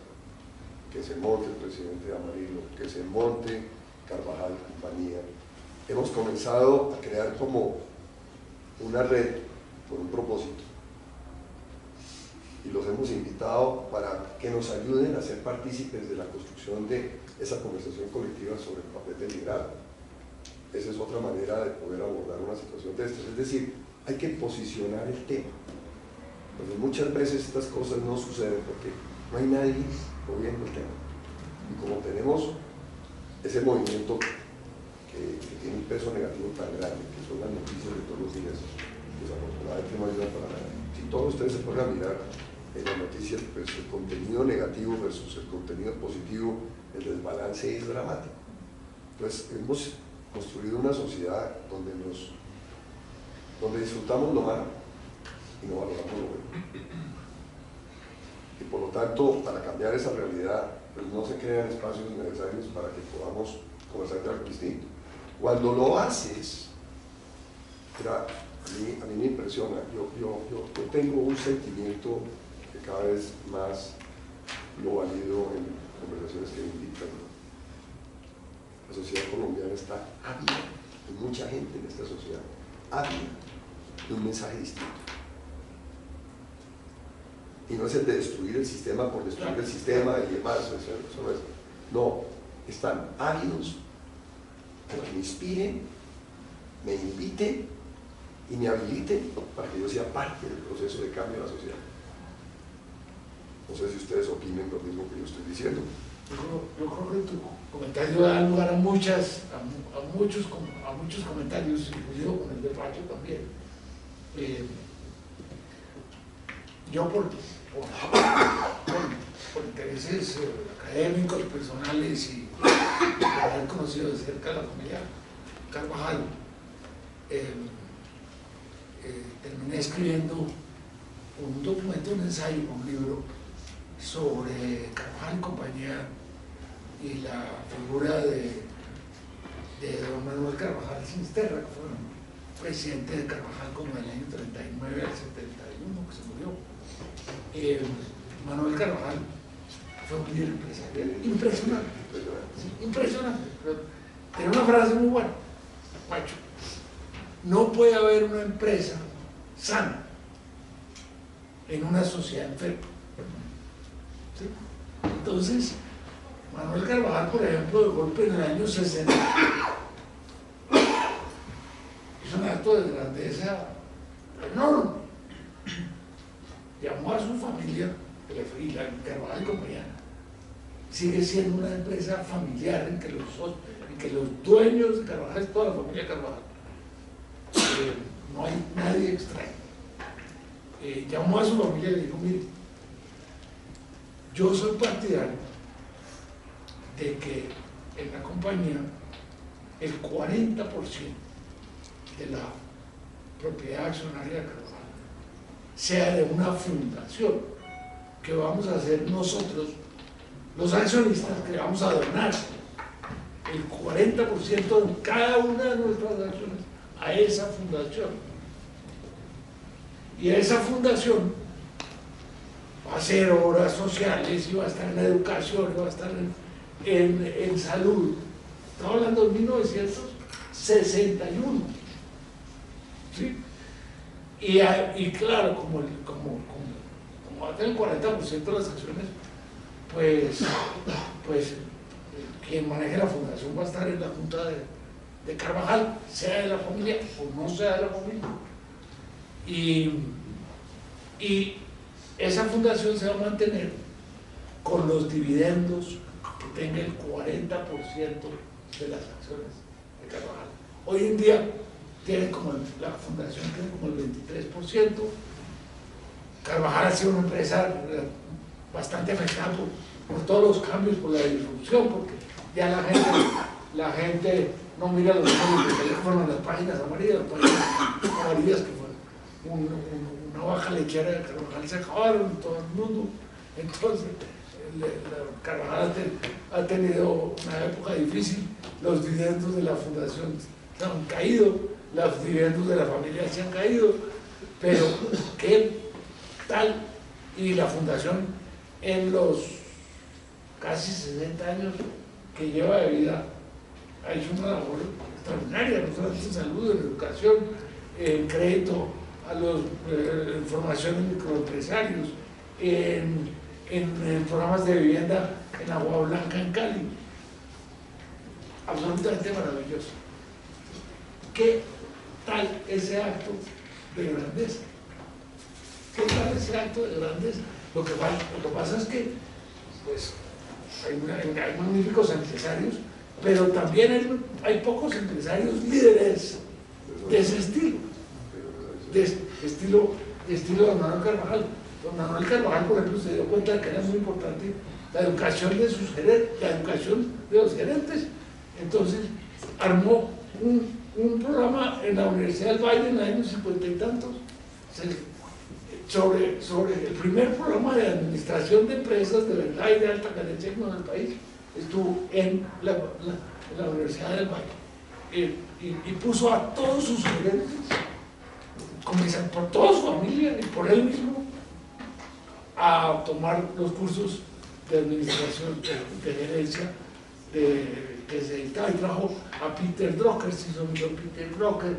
que se monte el presidente de Amarillo, que se monte Carvajal y compañía. Hemos comenzado a crear como una red con un propósito. Y los hemos invitado para que nos ayuden a ser partícipes de la construcción de esa conversación colectiva sobre el papel del liderazgo. Esa es otra manera de poder abordar una situación de estas. Es decir, hay que posicionar el tema. Porque muchas veces estas cosas no suceden porque no hay nadie moviendo el tema. Y como tenemos ese movimiento que tiene un peso negativo tan grande, que son las noticias de todos los días, desafortunadamente no ayuda para nada. Si todos ustedes se ponen a mirar en las noticias, pues el contenido negativo versus el contenido positivo, el desbalance es dramático. Entonces hemos construido una sociedad donde disfrutamos lo malo y no valoramos lo bueno. Y por lo tanto, para cambiar esa realidad, pues no se crean espacios necesarios para que podamos conversar de algo distinto. Cuando lo haces, mira, a mí me impresiona, yo tengo un sentimiento que cada vez más lo valido en conversaciones que me invitan. La sociedad colombiana está ávida, hay mucha gente en esta sociedad, ávida de un mensaje distinto. Y no es el de destruir el sistema por destruir el sistema y demás, eso no es. No, están ávidos para que me inspiren, me inviten y me habiliten para que yo sea parte del proceso de cambio de la sociedad. No sé si ustedes opinen lo mismo que yo estoy diciendo. Yo creo que tu comentario da lugar a muchos comentarios, incluido con el de Pacho también. Yo por intereses académicos, personales y por haber conocido de cerca la familia Carvajal, terminé escribiendo un documento, un ensayo, un libro sobre Carvajal y compañía y la figura de don Manuel Carvajal Sinisterra, que fue presidente de Carvajal como del año 39 al 71, que se murió. Manuel Carvajal fue un líder empresarial impresionante, sí, impresionante. Tenía una frase muy buena, Pacho: no puede haber una empresa sana en una sociedad enferma. ¿Sí? Entonces, Manuel Carvajal, por ejemplo, de golpe en el año 60, hizo una acto de grandeza enorme. Llamó a su familia y la Carvajal y compañía sigue siendo una empresa familiar en que los dueños de Carvajal es toda la familia Carvajal. No hay nadie extraño. Llamó a su familia y le dijo: mire, yo soy partidario de que en la compañía el 40% de la propiedad accionaria de Carvajal sea de una fundación que vamos a hacer nosotros, los accionistas, que vamos a donar el 40% de cada una de nuestras acciones a esa fundación. Y esa fundación va a hacer obras sociales y va a estar en educación, y va a estar en salud. Estamos hablando de 1961. ¿Sí? Y claro, como va a tener el 40% de las acciones, pues quien maneje la fundación va a estar en la junta de Carvajal, sea de la familia o no sea de la familia. Y esa fundación se va a mantener con los dividendos que tenga el 40% de las acciones de Carvajal. Hoy en día tiene como la fundación tiene como el 23%. Carvajal ha sido una empresa bastante afectada por todos los cambios, por la disrupción, porque ya la gente no mira los números de teléfono en las páginas amarillas, que fue una baja lechera de Carvajal, se acabaron todo el mundo. Entonces Carvajal ha tenido una época difícil, los dividendos de la fundación se han caído, los dividendos de la familia se han caído, pero ¿qué tal? Y la fundación en los casi 60 años que lleva de vida ha hecho una labor extraordinaria, no solamente en salud, en educación, en crédito a los en formación de microempresarios, en programas de vivienda en Agua Blanca, en Cali. Absolutamente maravilloso. ¿Qué tal ese acto de grandeza? ¿Qué tal ese acto de grandeza? Lo que pasa es que pues, hay magníficos empresarios, pero también hay pocos empresarios líderes de ese estilo, estilo de Manuel Carvajal. Don Manuel Carvajal, por ejemplo, se dio cuenta de que era muy importante la educación de sus gerentes, la educación de los gerentes. Entonces armó un programa en la Universidad del Valle en los años 50 y tantos sobre el primer programa de administración de empresas de verdad y de alta carencia en el país. Estuvo en la Universidad del Valle y puso a todos sus gerentes, comenzando por toda su familia y por él mismo, a tomar los cursos de administración de gerencia que se dictaba, y trajo a Peter Drucker, se hizo amigo Peter Drucker.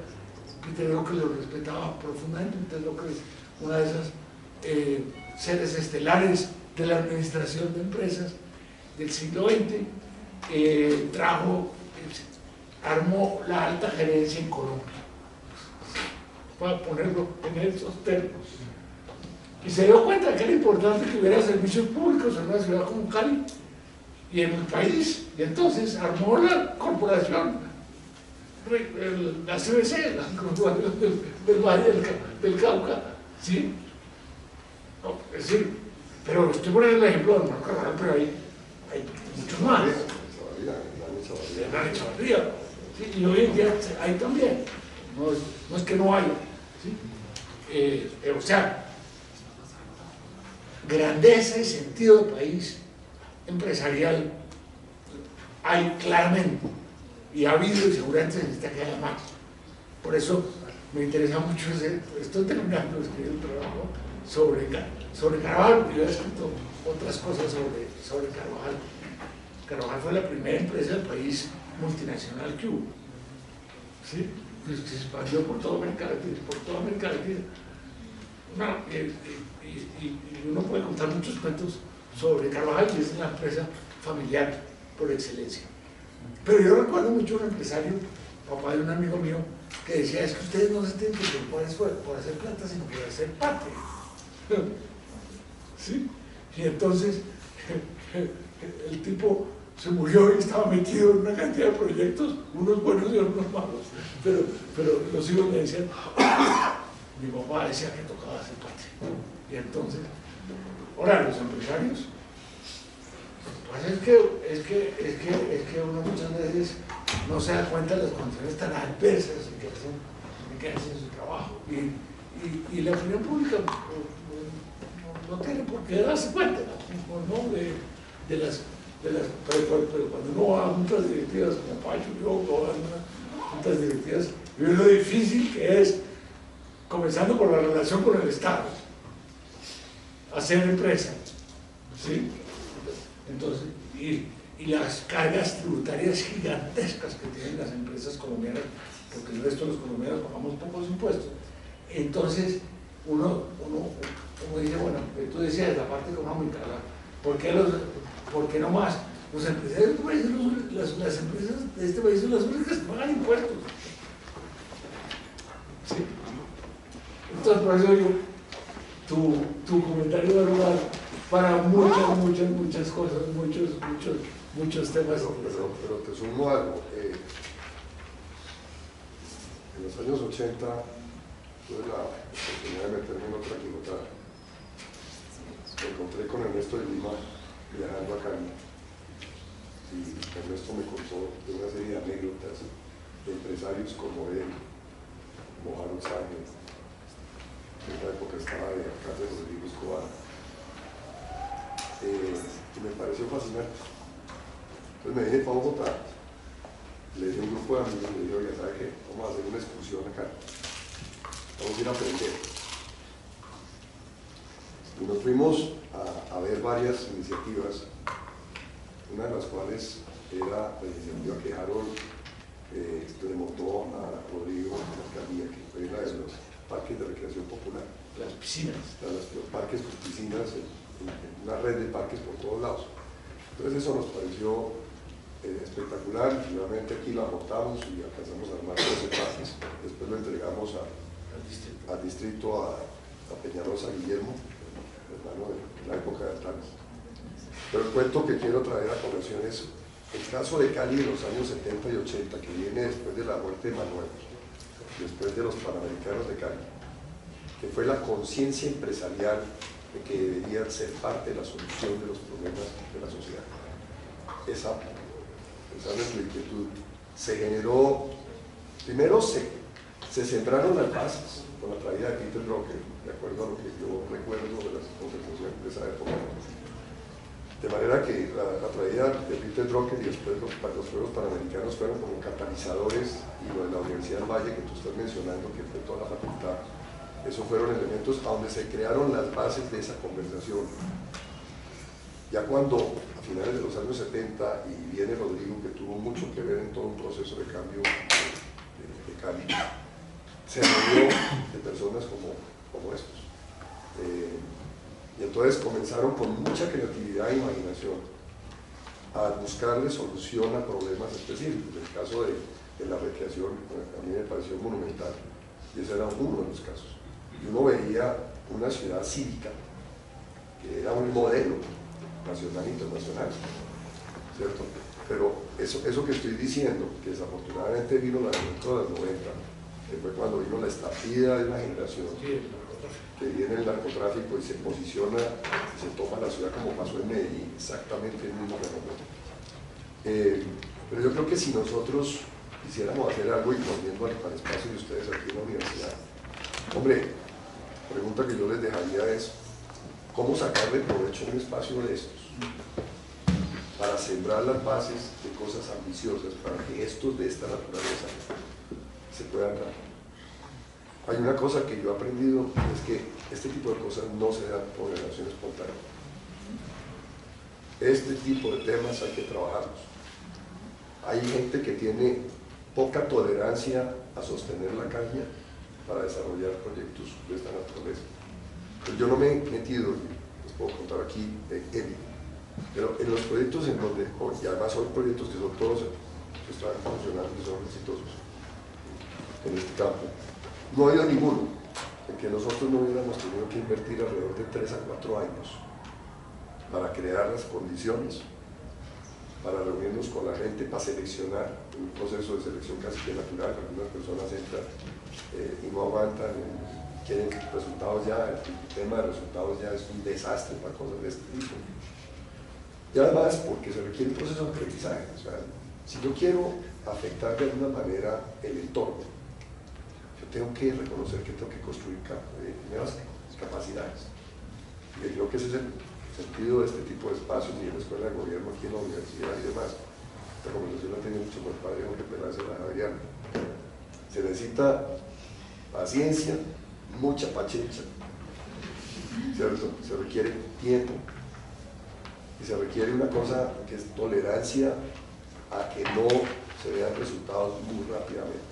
Peter Drucker lo respetaba profundamente. Peter Drucker es una de esas seres estelares de la administración de empresas del siglo XX. Armó la alta gerencia en Colombia, para ponerlo en esos términos. Y se dio cuenta que era importante que hubiera servicios públicos en una ciudad como Cali y en el país. Y entonces armó la corporación, la CBC, la Corporación del Valle del Cauca, ¿sí? No, es decir, pero estoy poniendo el ejemplo de Manuel Carvajal, pero hay muchos más. Hernán Echavarría, ¿sí? Y hoy en día hay también, no es que no haya, ¿sí? O sea, grandeza y sentido de país empresarial hay claramente, y ha habido y seguramente se necesita que haya más. Por eso me interesa mucho estoy terminando de escribir un trabajo sobre Carvajal, porque yo he escrito otras cosas sobre Carvajal. Carvajal fue la primera empresa del país multinacional que hubo, ¿sí? Que se expandió por toda América Latina. No, y uno puede contar muchos cuentos sobre Carvajal, y es una empresa familiar por excelencia. Pero yo recuerdo mucho a un empresario papá de un amigo mío, que decía, es que ustedes no se tienen que preocupar por hacer plata, sino por hacer patria. ¿Sí? Y entonces el tipo se murió y estaba metido en una cantidad de proyectos, unos buenos y otros malos, pero los hijos le decían, mi papá decía que tocaba hacer patria. Y entonces, ahora los empresarios, pues es que uno muchas veces no se da cuenta de las condiciones tan adversas en que hacen su trabajo. Y la opinión pública no tiene por qué darse cuenta, ¿no? Pero cuando uno va a juntas directivas como Pacho, yo voy a juntas directivas, y ve lo difícil que es, comenzando por la relación con el Estado, hacer empresa, ¿sí? Entonces, y las cargas tributarias gigantescas que tienen las empresas colombianas, porque el resto de los colombianos pagamos pocos impuestos. Entonces, uno dice, bueno, tú decías la parte económica, ¿por qué no más? Los empresarios de este país, las empresas de este país son las únicas que pagan impuestos. ¿Sí? Entonces, por eso yo, tu comentario va a robar para muchas cosas, muchos temas. Pero te sumo algo. En los años 80 tuve la oportunidad de meterme en otra equivocada. Me encontré con Ernesto de Lima viajando a Cali y Ernesto me contó de una serie de anécdotas de empresarios como él, como Harold Sánchez, en la época estaba de alcalde de Rodrigo Escobar, y me pareció fascinante. Entonces me vine para Bogotá, le dije a un grupo de amigos, le dije, oiga, ¿sabe qué? Vamos a hacer una excursión acá, vamos a ir a aprender. Y nos fuimos a ver varias iniciativas, una de las cuales era la iniciativa que Harold le montó a Rodrigo en la alcaldía, que fue la de los parques de recreación popular. Las piscinas. Los parques con piscinas, una red de parques por todos lados. Entonces eso nos pareció espectacular, y finalmente aquí la montamos y alcanzamos a armar 12 parques. Después lo entregamos al distrito, a Peñalosa Guillermo, hermano de la época de Atlas. Pero el cuento que quiero traer a colación es el caso de Cali de los años 70 y 80, que viene después de la muerte de Manuel, después de los Panamericanos de Cali, que fue la conciencia empresarial de que deberían ser parte de la solución de los problemas de la sociedad. Esa es nuestra inquietud. Se generó, primero se sembraron las bases con la traída de Peter Drucker, de acuerdo a lo que yo recuerdo de las conversaciones de esa época. De manera que la traída de Peter Drucker y después los Juegos Panamericanos fueron como catalizadores, y lo de la Universidad del Valle que tú estás mencionando, que fue toda la facultad, esos fueron elementos a donde se crearon las bases de esa conversación. Ya cuando, a finales de los años 70, y viene Rodrigo, que tuvo mucho que ver en todo un proceso de cambio de Cali, se rodeó de personas como estos. Y entonces comenzaron con mucha creatividad e imaginación a buscarle solución a problemas específicos. El caso de la recreación a mí me pareció monumental, y ese era uno de los casos. Y uno veía una ciudad cívica que era un modelo nacional e internacional, ¿cierto? Pero eso que estoy diciendo, que desafortunadamente vino la dentro de los 90, que fue cuando vino la estampida de una generación, que viene el narcotráfico y se posiciona, se toma la ciudad como pasó en Medellín, exactamente el mismo fenómeno. Pero yo creo que si nosotros quisiéramos hacer algo, y volviendo al espacio de ustedes aquí en la universidad, hombre, la pregunta que yo les dejaría es, ¿cómo sacarle provecho a un espacio de estos? Para sembrar las bases de cosas ambiciosas, para que estos de esta naturaleza se puedan dar. Hay una cosa que yo he aprendido, es que este tipo de cosas no se dan por generación espontánea. Este tipo de temas hay que trabajarlos. Hay gente que tiene poca tolerancia a sostener la caña para desarrollar proyectos de esta naturaleza. Pues yo no me he metido, les puedo contar aquí, pero en los proyectos en donde, y además son proyectos que son todos, que están funcionando, que son exitosos, en este campo. No ha habido ninguno en que nosotros no hubiéramos tenido que invertir alrededor de 3 a 4 años para crear las condiciones, para reunirnos con la gente, para seleccionar, un proceso de selección casi que natural. Algunas personas entran y no aguantan, quieren resultados ya, el tema de resultados ya es un desastre para cosas de este tipo. Y además porque se requiere un proceso de aprendizaje. O sea, si yo quiero afectar de alguna manera el entorno, yo tengo que reconocer que tengo que construir nuevas capacidades. Y creo que ese es el sentido de este tipo de espacios y en la escuela de gobierno, aquí en la universidad y demás. Esta conversación la tiene mucho con el padre Jorge Peláez de la Javeriana. Se necesita paciencia, mucha paciencia, ¿cierto? Se requiere tiempo y se requiere una cosa que es tolerancia a que no se vean resultados muy rápidamente.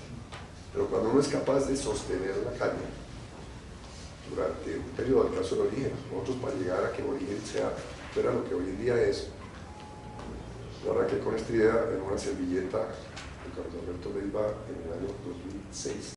Pero cuando uno es capaz de sostener la calma durante un periodo, del caso del origen, nosotros para llegar a que el origen fuera lo que hoy en día es, yo arranqué con esta idea en una servilleta de Carlos Alberto Leiva en el año 2006,